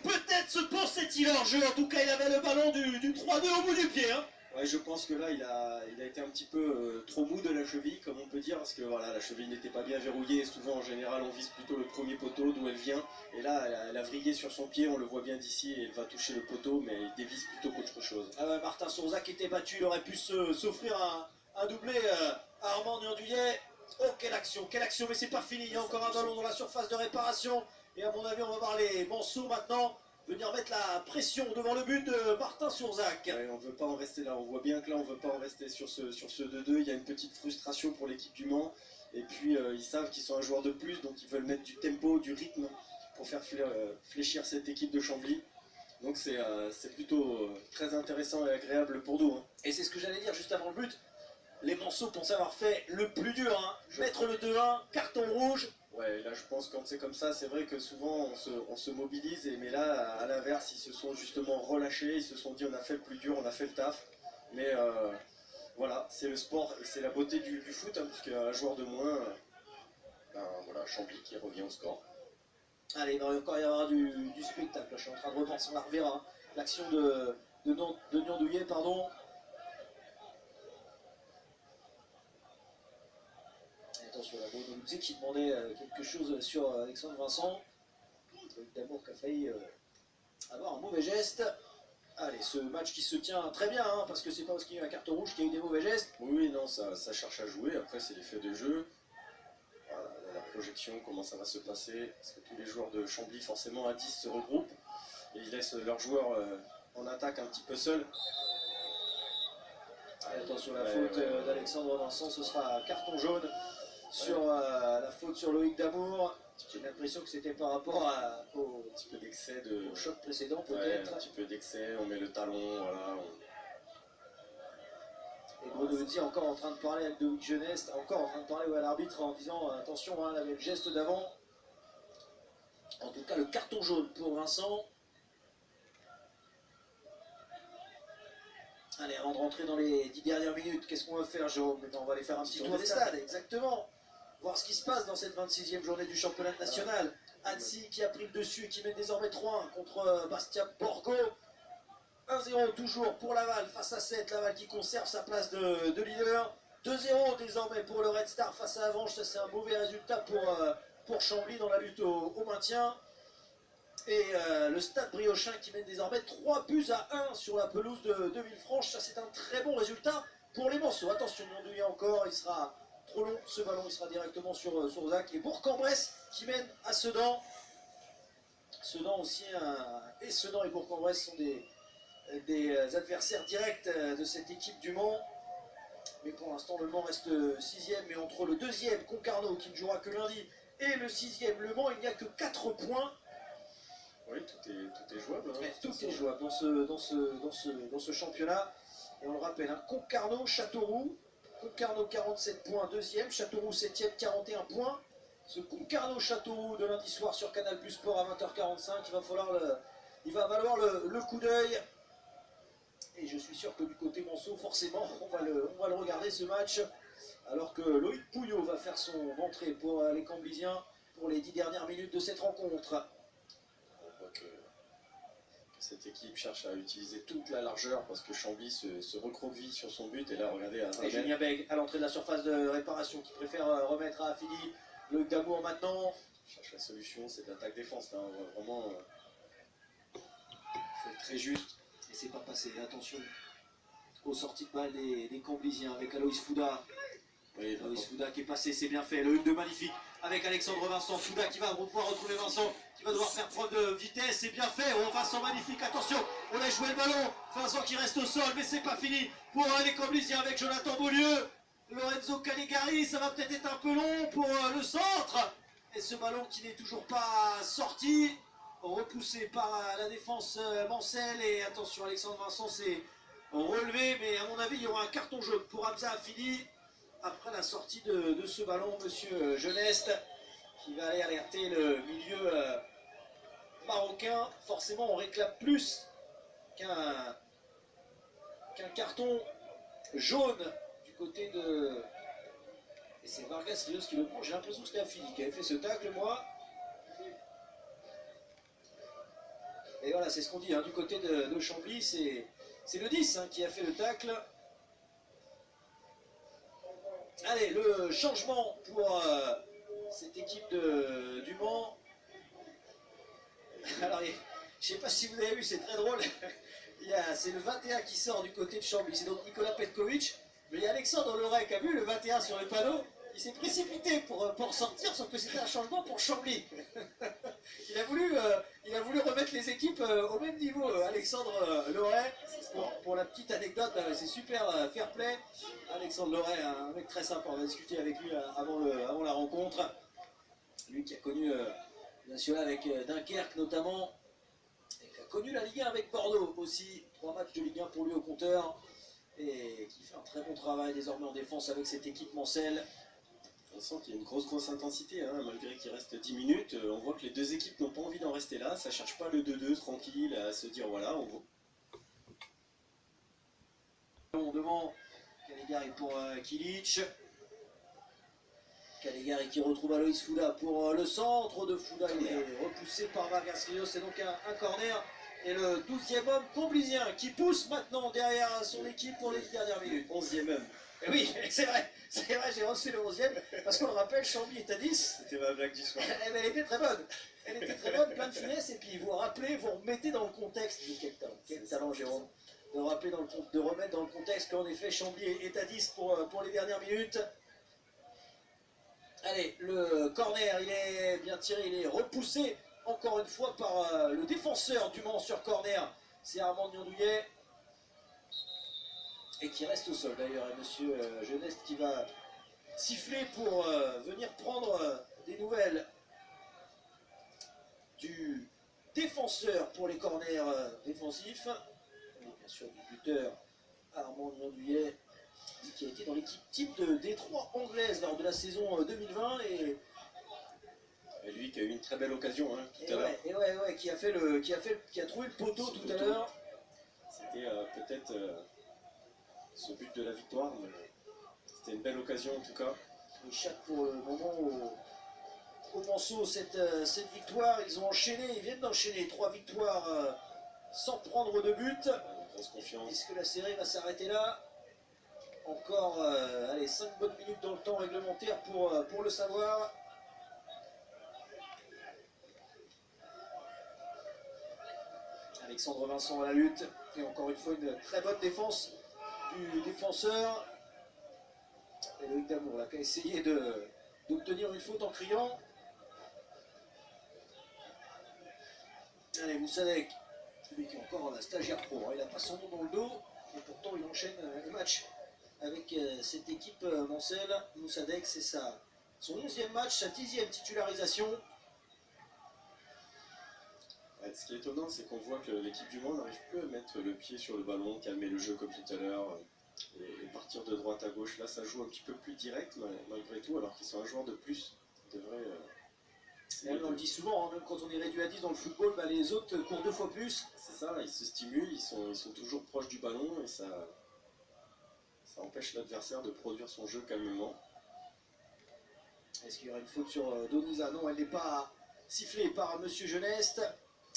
Peut-être se pensait-il en jeu, en tout cas il avait le ballon du 3-2 au bout du pied. Hein. Ouais, je pense que là, il a été un petit peu trop mou de la cheville, comme on peut dire, parce que voilà, la cheville n'était pas bien verrouillée, et souvent, en général, on vise plutôt le premier poteau, d'où elle vient, et là, elle a vrillé sur son pied, on le voit bien d'ici, et elle va toucher le poteau, mais il dévisse plutôt qu'autre chose. Ah ouais, Martin Sourza qui était battu, il aurait pu s'offrir un doublé à Armand Nurdouillet. Oh, quelle action, mais c'est pas fini, il y a encore un ballon dans la surface de réparation, et à mon avis, on va voir les Manceaux maintenant venir mettre la pression devant le but de Martin Sourzac. Ouais, on ne veut pas en rester là, on voit bien que là on ne veut pas en rester sur ce 2-2, il y a une petite frustration pour l'équipe du Mans, et puis ils savent qu'ils sont un joueur de plus, donc ils veulent mettre du tempo, du rythme pour faire fléchir cette équipe de Chambly. Donc c'est plutôt très intéressant et agréable pour nous. Hein. Et c'est ce que j'allais dire juste avant le but, les Manceaux pensent avoir fait le plus dur, hein. Mettre le 2-1, carton rouge. Ouais, là je pense que quand c'est comme ça, c'est vrai que souvent on se mobilise, mais là à l'inverse, ils se sont justement relâchés, ils se sont dit on a fait le plus dur, on a fait le taf. Mais voilà, c'est le sport et c'est la beauté du foot, hein, puisqu'un joueur de moins, voilà, Chambly qui revient au score. Allez, il va encore y avoir du spectacle, je suis en train de repenser, on la reverra, hein. L'action de Nurdouillet, pardon. Attention, la Bruno Luzzi qui demandait quelque chose sur Alexandre Vincent. D'amour qui a failli avoir un mauvais geste. Allez, ce match qui se tient très bien, hein, parce que c'est pas parce qu'il y a eu un carton rouge qu'il y a eu des mauvais gestes. Oui, non, ça cherche à jouer, après c'est l'effet de jeu. Voilà, la projection, comment ça va se passer, parce que tous les joueurs de Chambly, forcément à 10 se regroupent, et ils laissent leurs joueurs en attaque un petit peu seuls. Et attention, la faute d'Alexandre Vincent, ce sera carton jaune sur la faute sur Loïc Damour. J'ai l'impression que c'était par rapport au petit peu d'excès au choc précédent peut-être. Ouais, un petit peu d'excès, on met le talon, voilà. Et Bruno Luzzi encore en train de parler avec Loïc Jeunesse, encore en train de parler à l'arbitre en disant attention, hein, il avait le geste d'avant. En tout cas, le carton jaune pour Vincent. Allez, avant de rentrer dans les 10 dernières minutes, qu'est-ce qu'on va faire, Jérôme? On va aller faire un petit tour des stades, exactement. Voir ce qui se passe dans cette 26e journée du championnat national. Annecy qui a pris le dessus et qui mène désormais 3-1 contre Bastia Borgo. 1-0 toujours pour Laval face à 7. Laval qui conserve sa place de leader. 2-0 désormais pour le Red Star face à Avanches. Ça, c'est un mauvais résultat pour Chambly dans la lutte au maintien. Et le Stade Briochin qui mène désormais 3-1 sur la pelouse de Villefranche. Ça, c'est un très bon résultat pour les Manceaux. Attention, Mondouillet encore, il sera trop long ce ballon, il sera directement sur Zach. Et Bourg-en-Bresse qui mène à Sedan. Sedan aussi, et Sedan et Bourg-en-Bresse sont des adversaires directs de cette équipe du Mans. Mais pour l'instant, le Mans reste 6ème. Mais entre le 2e, Concarneau, qui ne jouera que lundi, et le 6e, Le Mans, il n'y a que 4 points. Oui, tout est jouable. Hein, tout est jouable dans ce championnat. Et on le rappelle, hein, Concarneau, Châteauroux. Concarneau 47 points, 2e. Châteauroux 7e, 41 points. Ce Concarneau-Châteauroux de lundi soir sur Canal Plus Sport à 20h45, il va valoir le coup d'œil. Et je suis sûr que du côté Manceau, forcément, on va le regarder ce match. Alors que Loïc Pouillot va faire son entrée pour les Camblisiens pour les 10 dernières minutes de cette rencontre. On voit que cette équipe cherche à utiliser toute la largeur parce que Chambly se recroqueville sur son but. Et là, regardez, et Julien Beg à l'entrée de la surface de réparation qui préfère remettre à Affini. Loïc Damour maintenant. Cherche la solution, c'est l'attaque-défense. Là, on va vraiment faut être très juste. Et c'est pas passé, attention aux sorties de balle des Camblisiens avec Aloïs Fouda. Oui, Aloïs Fouda qui est passé, c'est bien fait. Le 1-2 magnifique avec Alexandre Vincent. Fouda qui va pouvoir retrouver Vincent, qui va devoir faire preuve de vitesse. C'est bien fait. Oh, Vincent magnifique, attention, on a joué le ballon. Vincent qui reste au sol, mais c'est pas fini pour les Camblisiens avec Jonathan Beaulieu. Lorenzo Caligari, ça va peut-être être un peu long pour le centre. Et ce ballon qui n'est toujours pas sorti. Repoussé par la défense Mancel. Et attention, Alexandre Vincent s'est relevé. Mais à mon avis, il y aura un carton jaune pour Hamza Affini. Après la sortie de ce ballon, monsieur Jeuneste, qui va aller alerter le milieu marocain. Forcément, on réclame plus qu'un carton jaune du côté de... Et c'est Vargas Rios qui le prend. J'ai l'impression que c'était Affini qui avait fait ce tacle, moi. Et voilà, c'est ce qu'on dit, hein, du côté de Chambly, c'est le 10 hein, qui a fait le tacle. Allez, le changement pour cette équipe du Mans. Alors, je ne sais pas si vous avez vu, c'est très drôle. C'est le 21 qui sort du côté de Chambly, c'est donc Nicolas Petkovic. Mais il y a Alexandre Loret qui a vu le 21 sur le panneau. Il s'est précipité pour sortir, sauf que c'était un changement pour Chambly. il a voulu remettre les équipes au même niveau. Alexandre Loret, pour la petite anecdote, c'est super fair play. Alexandre Loret, un mec très sympa, on a discuté avec lui avant la rencontre. Lui qui a connu le national avec Dunkerque notamment, et qui a connu la Ligue 1 avec Bordeaux aussi. 3 matchs de Ligue 1 pour lui au compteur. Et qui fait un très bon travail désormais en défense avec cette équipe Mancel. On sent qu'il y a une grosse intensité, hein, malgré qu'il reste 10 minutes. On voit que les deux équipes n'ont pas envie d'en rester là. Ça cherche pas le 2-2 tranquille à se dire voilà, on va. Devant Caligari pour Kilic. Caligari qui retrouve Aloïs Fouda pour le centre de Fouda. Il est repoussé par Vargas Rios. C'est donc un corner. Et le 12e homme Comblisien qui pousse maintenant derrière son équipe pour les 10 dernières minutes. 11e même. Et oui, c'est vrai, j'ai reçu le 11e, parce qu'on le rappelle, Chambly est à 10. C'était ma blague du soir. Elle était très bonne. Elle était très bonne, plein de finesse, et puis vous rappelez, vous remettez dans le contexte. Quel talent Jérôme. De remettre dans le contexte qu'en effet Chambly est à 10 pour les dernières minutes. Allez, le corner, il est bien tiré, il est repoussé encore une fois par le défenseur du Mans sur corner. C'est Armand Niondouillet. Et qui reste au sol d'ailleurs, et monsieur Jeuneste qui va siffler pour venir prendre des nouvelles du défenseur pour les corners défensifs, et bien sûr du buteur Armand Niondouillet, qui a été dans l'équipe type de Détroit anglaise lors de la saison 2020 et lui qui a eu une très belle occasion hein, tout à l'heure. Et qui a trouvé le poteau tout à l'heure. C'était peut-être ce but de la victoire, mais c'était une belle occasion en tout cas. Il échappe pour le moment au Manceau cette victoire. Ils viennent d'enchaîner 3 victoires sans prendre de but. Grosse confiance. Est-ce que la série va s'arrêter là? Encore 5 bonnes minutes dans le temps réglementaire pour le savoir. Alexandre Vincent à la lutte. Et encore une fois, une très bonne défense du défenseur. Et Loïc Damour là, qui a essayé d'obtenir une faute en criant. Allez, Moussadek, celui qui est encore un stagiaire pro, hein. Il n'a pas son nom dans le dos, et pourtant il enchaîne les matchs avec cette équipe Mancel. Moussadek, c'est son 11e match, sa 10e titularisation. Ouais, ce qui est étonnant, c'est qu'on voit que l'équipe du Mans n'arrive plus à mettre le pied sur le ballon, calmer le jeu comme tout à l'heure, et partir de droite à gauche. Là, ça joue un petit peu plus direct malgré tout, alors qu'ils sont un joueur de plus. Ils devraient. On le dit souvent, hein, même quand on est réduit à 10 dans le football, bah, les autres courent 2 fois plus. C'est ça, ils se stimulent, ils sont toujours proches du ballon et ça empêche l'adversaire de produire son jeu calmement. Est-ce qu'il y aura une faute sur Doniza? Non, elle n'est pas sifflée par Monsieur Geneste.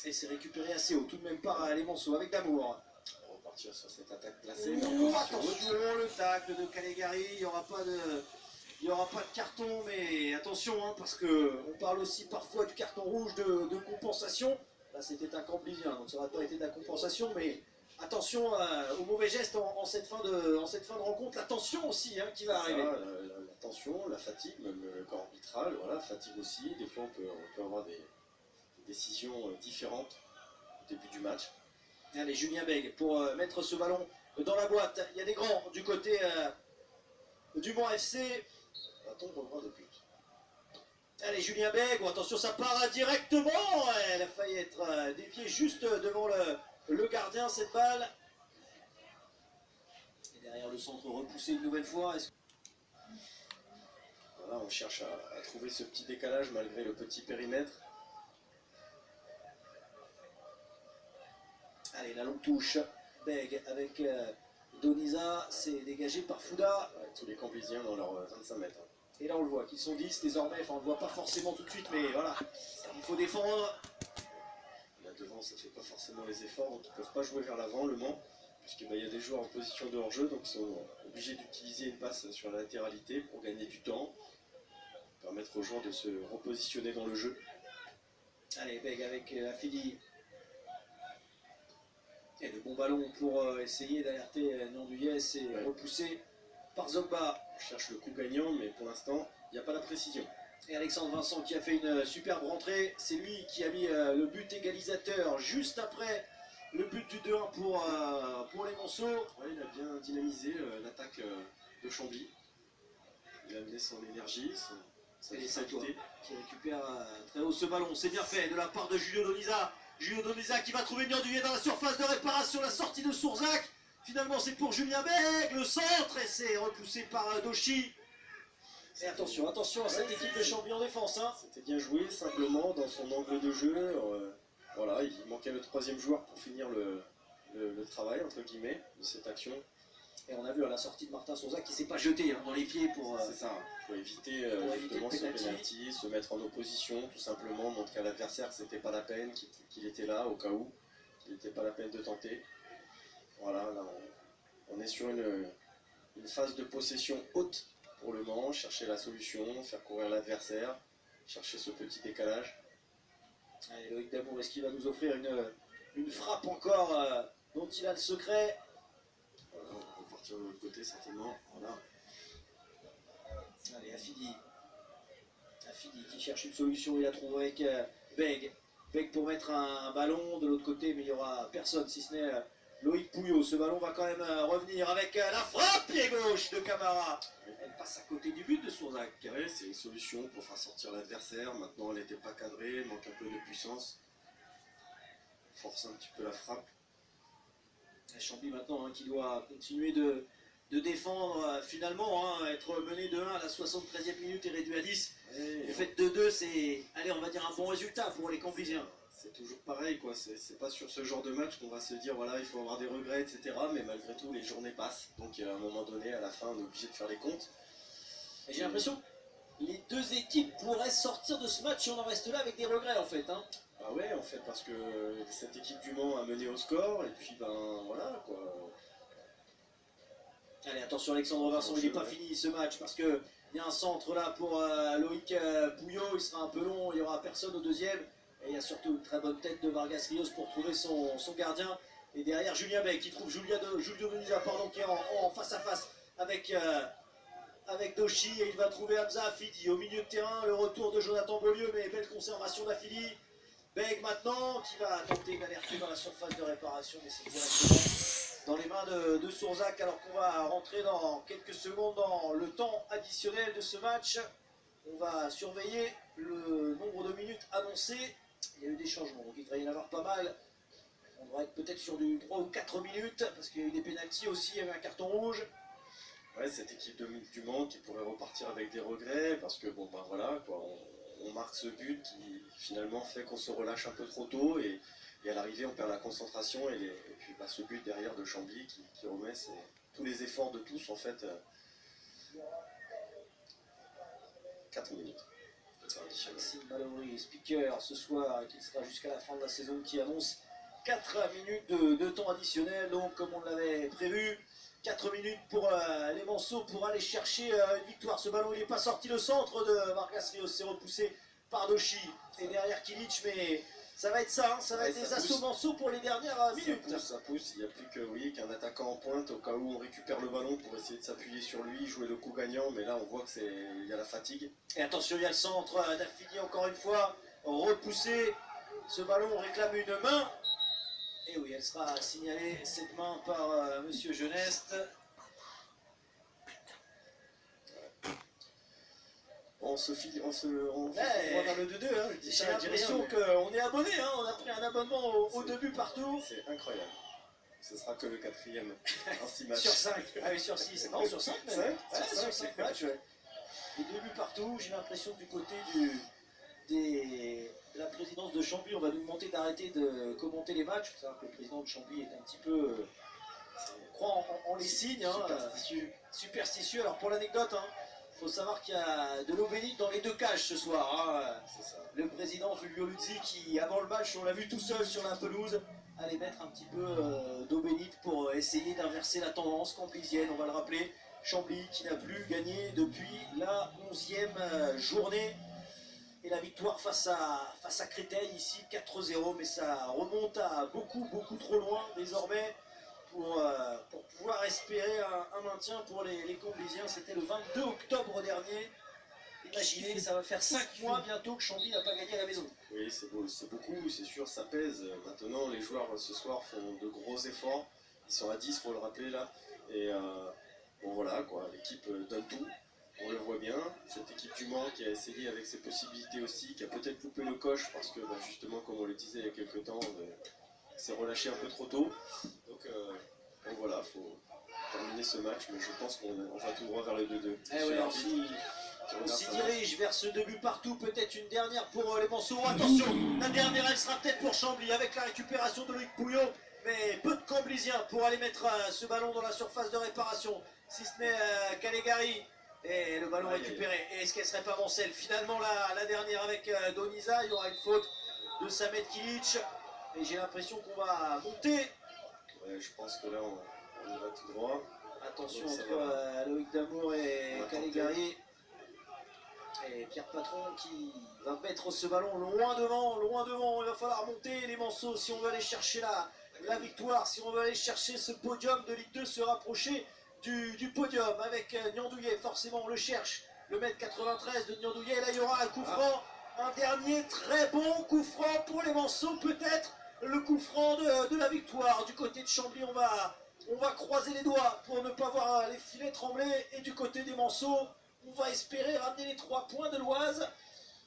Et c'est récupéré assez haut, tout de même par les Manceaux avec Damour. On va repartir sur cette attaque placée. Attention, le tacle de Calegari, il n'y aura pas de carton, mais attention, hein, parce qu'on parle aussi parfois du carton rouge de compensation. Là, c'était un Camblisien, donc ça n'aurait pas été de la compensation, mais attention au mauvais geste en cette fin de rencontre. La tension aussi qui va arriver. La tension, la fatigue, même le corps arbitral, voilà, fatigue aussi. Des fois, on peut avoir des décisions différentes au début du match. Allez, Julien Bègue pour mettre ce ballon dans la boîte. Il y a des grands du côté du Mans FC. Va-t-on pour le droit de but? Allez, Julien Bègue, attention, ça part directement. Elle a failli être déviée juste devant le gardien, cette balle. Et derrière le centre repoussé une nouvelle fois. Voilà, on cherche à trouver ce petit décalage malgré le petit périmètre. Allez, la longue touche. Bègue avec Doniza, c'est dégagé par Fouda. Ouais, tous les Camblysiens dans leurs 25 mètres. Et là, on le voit, qu'ils sont 10 désormais. Enfin, on ne le voit pas forcément tout de suite, mais voilà, il faut défendre. Là devant, ça ne fait pas forcément les efforts, donc ils ne peuvent pas jouer vers l'avant, le Mans, puisqu'il y a des joueurs en position de hors-jeu, donc ils sont obligés d'utiliser une passe sur la latéralité pour gagner du temps, permettre aux joueurs de se repositionner dans le jeu. Allez, Bègue avec Afidi. Et le bon ballon pour essayer d'alerter Nanduyes et repoussé par Zogba. On cherche le coup gagnant, mais pour l'instant, il n'y a pas la précision. Et Alexandre Vincent qui a fait une superbe rentrée. C'est lui qui a mis le but égalisateur juste après le but du 2-1 pour les Monceaux. Ouais, il a bien dynamisé l'attaque de Chambly. Il a amené son énergie, sa vitalité. Qui récupère très haut ce ballon. C'est bien fait de la part de Julio Doniza. Julio Doniza qui va trouver Nanduyes dans la surface de réparation, la sortie de Sourzac. Finalement, c'est pour Julien Bègue, le centre, et c'est repoussé par Doshi. Et attention à cette équipe de Chambly en défense. C'était bien joué, simplement, dans son angle de jeu. Voilà, il manquait le troisième joueur pour finir le travail, entre guillemets, de cette action. Et on a vu à la sortie de Martin Sourzac qui ne s'est pas jeté dans les pieds pour... C'est ça, il faut éviter justement ce penalty, se mettre en opposition, tout simplement, montrer à l'adversaire que c'était pas la peine, qu'il était là au cas où, qu'il n'était pas la peine de tenter. Voilà, là on est sur une phase de possession haute pour le Mans, chercher la solution, faire courir l'adversaire, chercher ce petit décalage. Allez, Loïc Damour, est-ce qu'il va nous offrir une frappe encore dont il a le secret? Voilà, on va partir de l'autre côté certainement. Voilà. Allez, Afidi qui cherche une solution, il la trouve avec Bègue. Bègue pour mettre un ballon de l'autre côté, mais il n'y aura personne si ce n'est Loïc Pouillot. Ce ballon va quand même revenir avec la frappe pied gauche de Camara. Elle passe à côté du but de Sourzac. Ouais, c'est une solution pour faire sortir l'adversaire. Maintenant, elle n'était pas cadrée, manque un peu de puissance. Force un petit peu la frappe. Et Chambly maintenant qui doit continuer de défendre finalement, être mené de 1 à la 73e minute et réduit à 10. Le fait de 2, c'est, allez, on va dire un bon résultat pour les Camblysiens. C'est toujours pareil, quoi. C'est pas sur ce genre de match qu'on va se dire, voilà, il faut avoir des regrets, etc. Mais malgré tout, les journées passent. Donc à un moment donné, à la fin, on est obligé de faire les comptes. Et j'ai l'impression que les deux équipes pourraient sortir de ce match et on en reste là avec des regrets en fait. Bah ouais, en fait, parce que cette équipe du Mans a mené au score, et puis ben voilà, quoi. Allez, attention Alexandre Vincent, il n'est pas fini ce match parce qu'il y a un centre là pour Loïc Pouillot, il sera un peu long, il n'y aura personne au deuxième. Et il y a surtout une très bonne tête de Vargas Rios pour trouver son gardien. Et derrière Julien Bey qui trouve Julio Doniza, pardon, qui est en face à face avec Doshi. Et il va trouver Hamza Affidi au milieu de terrain. Le retour de Jonathan Beaulieu, mais belle conservation d'Affidi. Beg maintenant qui va tenter une alerte dans la surface de réparation, mais c'est directement dans les mains de Sourzac, alors qu'on va rentrer dans quelques secondes dans le temps additionnel de ce match. On va surveiller le nombre de minutes annoncé. Il y a eu des changements, donc il devrait y en avoir pas mal. On devrait être peut-être sur du 3 ou 4 minutes, parce qu'il y a eu des pénaltys aussi, il y avait un carton rouge. Ouais, cette équipe du Mans qui pourrait repartir avec des regrets, parce que bon ben voilà, quoi, on marque ce but qui finalement fait qu'on se relâche un peu trop tôt, et à l'arrivée on perd la concentration, et puis bah, ce but derrière de Chambly qui remet tous les efforts de tous en fait. 4 minutes. Maxime Mallory, speaker ce soir, qui sera jusqu'à la fin de la saison, qui annonce 4 minutes de temps additionnel, donc comme on l'avait prévu. 4 minutes pour les Manceaux pour aller chercher une victoire. Ce ballon il n'est pas sorti, le centre de Vargas Rios, c'est repoussé par Doshi. Et derrière Kilic, mais ça va être ça, hein, ça va être des assauts Manceaux pour les dernières minutes. Ça pousse, il n'y a plus qu'un attaquant en pointe au cas où on récupère le ballon pour essayer de s'appuyer sur lui, jouer le coup gagnant, mais là on voit qu'il y a la fatigue. Et attention, il y a le centre d'Affidi encore une fois, repoussé. Ce ballon réclame une main. Et oui, elle sera signalée, cette main, par Monsieur Geneste. On se voit dans le 2-2, hein. J'ai l'impression qu'on est abonné, hein. On a pris un abonnement au début partout. C'est incroyable. Ce sera que le 4e en 6 matchs. Sur 5, ah oui, sur 6, non, sur 5 même. 5, ouais, sur 5 matchs, ouais. Les débuts partout, j'ai l'impression que du côté de la présidence de Chambly, on va nous demander d'arrêter de commenter les matchs. Il faut savoir que le président de Chambly est un petit peu croit en les signes, hein, superstitieux. Alors pour l'anecdote, il faut savoir qu'il y a de l'eau bénite dans les 2 cages ce soir. Hein. Le président Fulvio Luzzi qui, avant le match, on l'a vu tout seul sur la pelouse, allait mettre un petit peu d'eau bénite pour essayer d'inverser la tendance camblisienne, on va le rappeler. Chambly qui n'a plus gagné depuis la 11e journée. Et la victoire face à Créteil ici, 4-0, mais ça remonte à beaucoup trop loin désormais pour pouvoir espérer un maintien pour les Comblisiens. C'était le 22 octobre dernier. Imaginez, ça va faire 5 mois bientôt que Chambly n'a pas gagné à la maison. Oui, c'est beaucoup, c'est sûr, ça pèse. Maintenant, les joueurs ce soir font de gros efforts. Ils sont à 10, il faut le rappeler là. Et bon voilà, quoi, l'équipe donne tout. On le voit bien, cette équipe du Mans qui a essayé avec ses possibilités aussi, qui a peut-être loupé le coche parce que justement, comme on le disait il y a quelques temps, s'est relâché un peu trop tôt. Donc voilà, il faut terminer ce match, mais je pense qu'on va tout droit vers le 2-2. On s'y dirige vers ce début partout, peut-être une dernière pour les Manceaux. Attention, la dernière elle sera peut-être pour Chambly avec la récupération de Loïc Pouillot, mais peu de Comblisiens pour aller mettre ce ballon dans la surface de réparation, si ce n'est Calegari. Et le ballon récupéré. Et est-ce qu'elle serait pas Mancel? Finalement, la dernière avec Doniza, il y aura une faute de Samet Kilic. Et j'ai l'impression qu'on va monter. Ouais, je pense que là, on y va tout droit. Attention entre Loïc Damour et Calegari. Et Pierre Patron qui va mettre ce ballon loin devant. Il va falloir monter les Manceaux si on veut aller chercher la victoire, si on veut aller chercher ce podium de Ligue 2, se rapprocher du podium avec Niandouillet. Forcément on le cherche, le mètre 93 de Niandouillet. Là il y aura un coup franc, un dernier très bon coup franc pour les Manceaux, peut-être le coup franc de la victoire. Du côté de Chambly, on va croiser les doigts pour ne pas voir les filets trembler, et du côté des Manceaux on va espérer ramener les 3 points de l'Oise.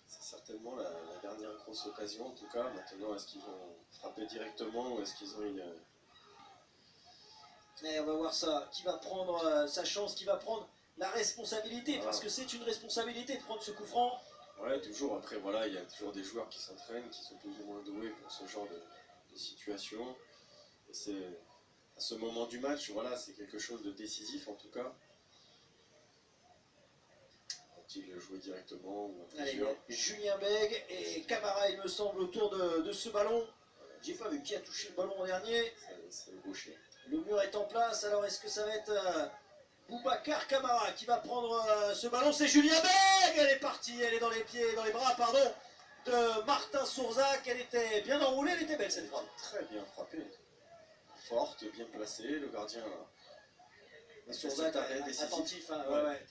C'est certainement la dernière grosse occasion en tout cas. Maintenant, est-ce qu'ils vont frapper directement ou est-ce qu'ils ont une... Et on va voir ça, qui va prendre sa chance, qui va prendre la responsabilité, parce que c'est une responsabilité de prendre ce coup franc. Ouais, toujours. Après, voilà, il y a toujours des joueurs qui s'entraînent, qui sont plus ou moins doués pour ce genre de situation. Et c'est à ce moment du match, voilà, c'est quelque chose de décisif en tout cas. Vont-ils jouer directement ou Julien Beg et Camara, il me semble, autour de ce ballon. J'ai pas vu qui a touché le ballon en dernier. C'est le gaucher. Le mur est en place, alors est-ce que ça va être Boubacar Camara qui va prendre ce ballon? C'est Julien Beg. Elle est partie, elle est dans les pieds, dans les bras, pardon, de Martin Sourzac. Elle était bien enroulée, elle était belle cette frappe. Très bien frappée. Forte, bien placée. Le gardien Sourzac attentif, hein,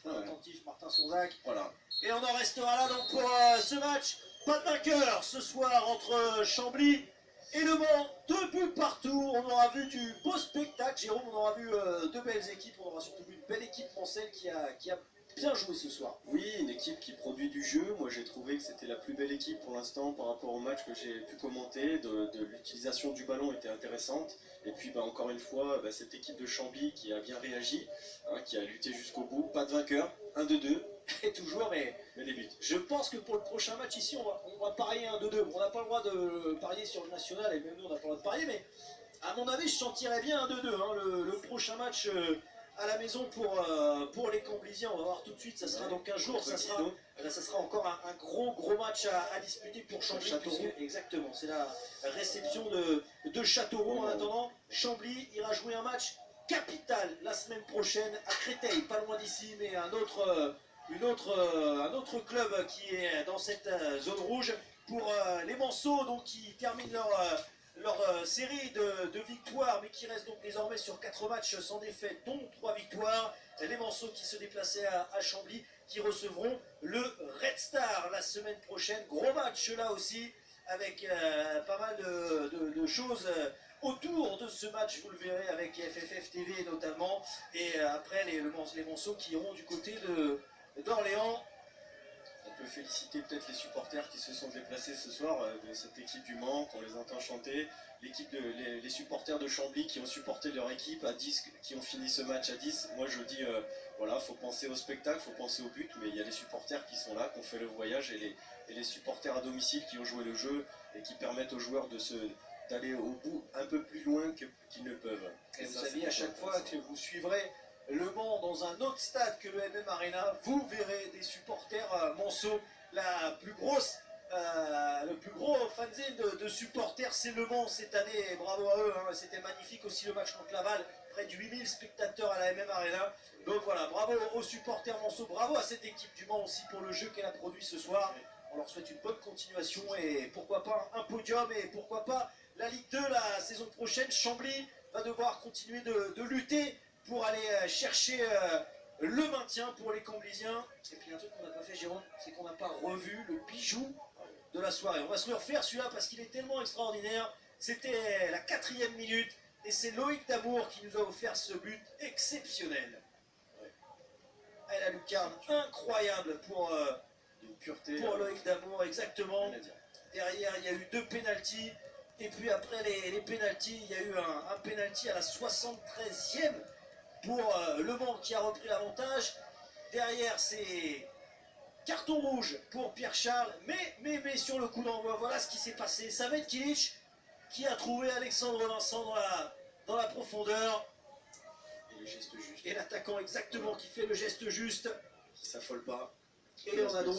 très attentif, Martin Sourzac. Voilà. Et on en restera là donc pour ce match. Pas de vainqueur ce soir entre Chambly et Le Mans. 2 buts partout. On aura vu du beau spectacle, Jérôme. On aura vu de belles équipes. On aura surtout vu une belle équipe mancelle qui a bien joué ce soir. Oui, une équipe qui produit du jeu. Moi, j'ai trouvé que c'était la plus belle équipe pour l'instant par rapport au match que j'ai pu commenter. De l'utilisation du ballon était intéressante. Et puis, encore une fois, cette équipe de Chambly qui a bien réagi, hein, qui a lutté jusqu'au bout. Pas de vainqueur, 1-2-2. Et toujours, mais des buts. Je pense que pour le prochain match ici, on va parier 1-2-2. On n'a pas le droit de parier sur le national, et même nous, on n'a pas le droit de parier, mais à mon avis, je sentirais bien 1-2-2. Hein, le prochain match à la maison pour les Camblisiens. On va voir tout de suite, ça sera dans 15 jours. Ça sera encore un gros match à disputer pour Chambly. Exactement, c'est la réception de Châteauroux. En attendant, Chambly ira jouer un match capital la semaine prochaine à Créteil, pas loin d'ici, mais un autre club qui est dans cette zone rouge pour les Manceaux, donc qui terminent leur série de victoires, mais qui restent donc désormais sur 4 matchs sans défaite, dont 3 victoires. Les Manceaux qui se déplaçaient à Chambly, qui recevront le Red Star la semaine prochaine. Gros match là aussi, avec pas mal de choses autour de ce match, vous le verrez avec FFF TV notamment, et après les Manceaux qui iront du côté d'Orléans. On peut féliciter peut-être les supporters qui se sont déplacés ce soir de cette équipe du Mans, qu'on les entend chanter, les supporters de Chambly qui ont supporté leur équipe à 10, qui ont fini ce match à 10. Moi je dis, voilà, faut penser au spectacle, faut penser au but, mais il y a les supporters qui sont là, qui ont fait le voyage, et les supporters à domicile qui ont joué le jeu et qui permettent aux joueurs d'aller au bout un peu plus loin qu'ils ne peuvent. Et vous savez, à chaque fois que vous suivrez Le Mans dans un autre stade que le MM Arena, vous verrez des supporters Manceaux. Le plus gros fanzine de supporters, c'est Le Mans cette année, et bravo à eux, hein. C'était magnifique aussi le match contre Laval, près de 8000 spectateurs à la MM Arena. Donc voilà, bravo aux supporters Manceaux, bravo à cette équipe du Mans aussi pour le jeu qu'elle a produit ce soir. On leur souhaite une bonne continuation et pourquoi pas un podium, et pourquoi pas la Ligue 2 la saison prochaine. Chambly va devoir continuer de lutter pour aller chercher le maintien pour les Camblisiens. Et puis un truc qu'on n'a pas fait, Jérôme, c'est qu'on n'a pas revu le bijou de la soirée. On va se le refaire celui-là parce qu'il est tellement extraordinaire. C'était la 4e minute et c'est Loïc Damour qui nous a offert ce but exceptionnel. Elle a lucarne incroyable pour Loïc Damour, exactement. Derrière, il y a eu 2 pénaltys. Et puis après les pénaltys, il y a eu un pénalty à la 73e pour Le Mans qui a repris l'avantage. Derrière, c'est carton rouge pour Pierre-Charles. Mais sur le coup d'envoi, voilà ce qui s'est passé. Samet Kilic qui a trouvé Alexandre Vincent dans la profondeur. Et le geste juste. Et l'attaquant exactement qui fait le geste juste. Qui s'affole pas. Et on a donc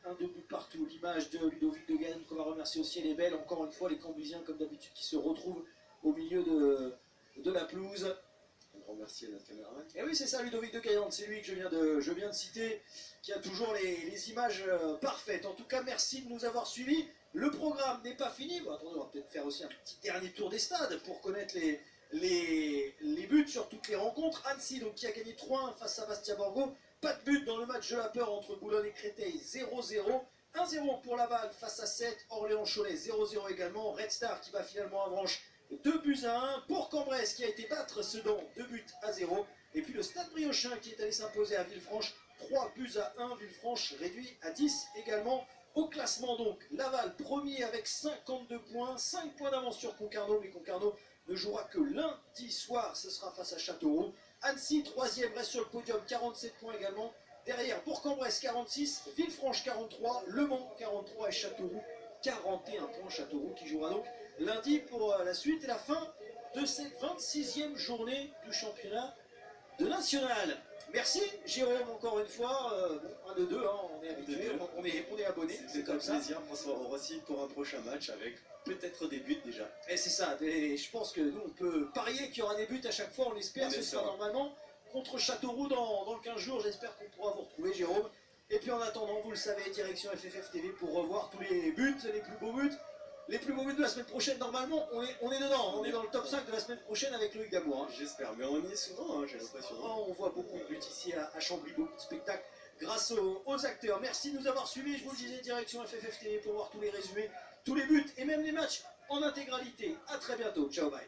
un 2 buts partout. L'image de Ludovic de Gaël qu'on va remercier aussi, elle est belle. Encore une fois, les Camblisiens, comme d'habitude, qui se retrouvent au milieu de la pelouse. On remercie notre caméraman. Et oui, c'est ça, Ludovic de Gaillante, c'est lui que je viens de citer, qui a toujours les images parfaites. En tout cas, merci de nous avoir suivis. Le programme n'est pas fini. Bon, attendez, on va peut-être faire aussi un petit dernier tour des stades pour connaître les buts sur toutes les rencontres. Annecy, donc, qui a gagné 3-1 face à Bastia Borgo. Pas de but dans le match de la peur entre Boulogne et Créteil, 0-0. 1-0 pour Laval face à 7. Orléans-Cholet, 0-0 également. Red Star qui bat finalement Avranches, 2-1. Pour Cambrai qui a été battre Sedan, 2-0. Et puis le Stade Briochin qui est allé s'imposer à Villefranche, 3-1. Villefranche réduit à 10 également. Au classement donc, Laval premier avec 52 points, 5 points d'avance sur Concarneau, mais Concarneau ne jouera que lundi soir, ce sera face à Châteauroux. Annecy, 3e, reste sur le podium, 47 points également. Derrière, Bourg-en-Bresse, 46, Villefranche, 43, Le Mans, 43 et Châteauroux, 41 points. Châteauroux qui jouera donc lundi pour la suite et la fin de cette 26e journée du championnat de national. Merci Jérôme encore une fois. 1-2-2, hein, on est habitué, on est abonné. C'est comme ça. Plaisir, on se revoit aussi pour un prochain match avec peut-être des buts déjà. Et c'est ça, et je pense que nous on peut parier qu'il y aura des buts à chaque fois, on l'espère, ce sera normalement contre Châteauroux dans 15 jours. J'espère qu'on pourra vous retrouver Jérôme. Et puis en attendant, vous le savez, direction FFF TV pour revoir tous les buts, les plus beaux buts. Les plus beaux buts de la semaine prochaine, normalement, on est dedans. On est dans le top 5 de la semaine prochaine avec Loïc Dabour. Hein. J'espère, mais on y est souvent, hein, j'ai l'impression. On voit beaucoup de buts ici à Chambly, beaucoup de spectacles grâce aux acteurs. Merci de nous avoir suivis. Je vous le disais, direction FFF TV pour voir tous les résumés, tous les buts et même les matchs en intégralité. A très bientôt. Ciao, bye.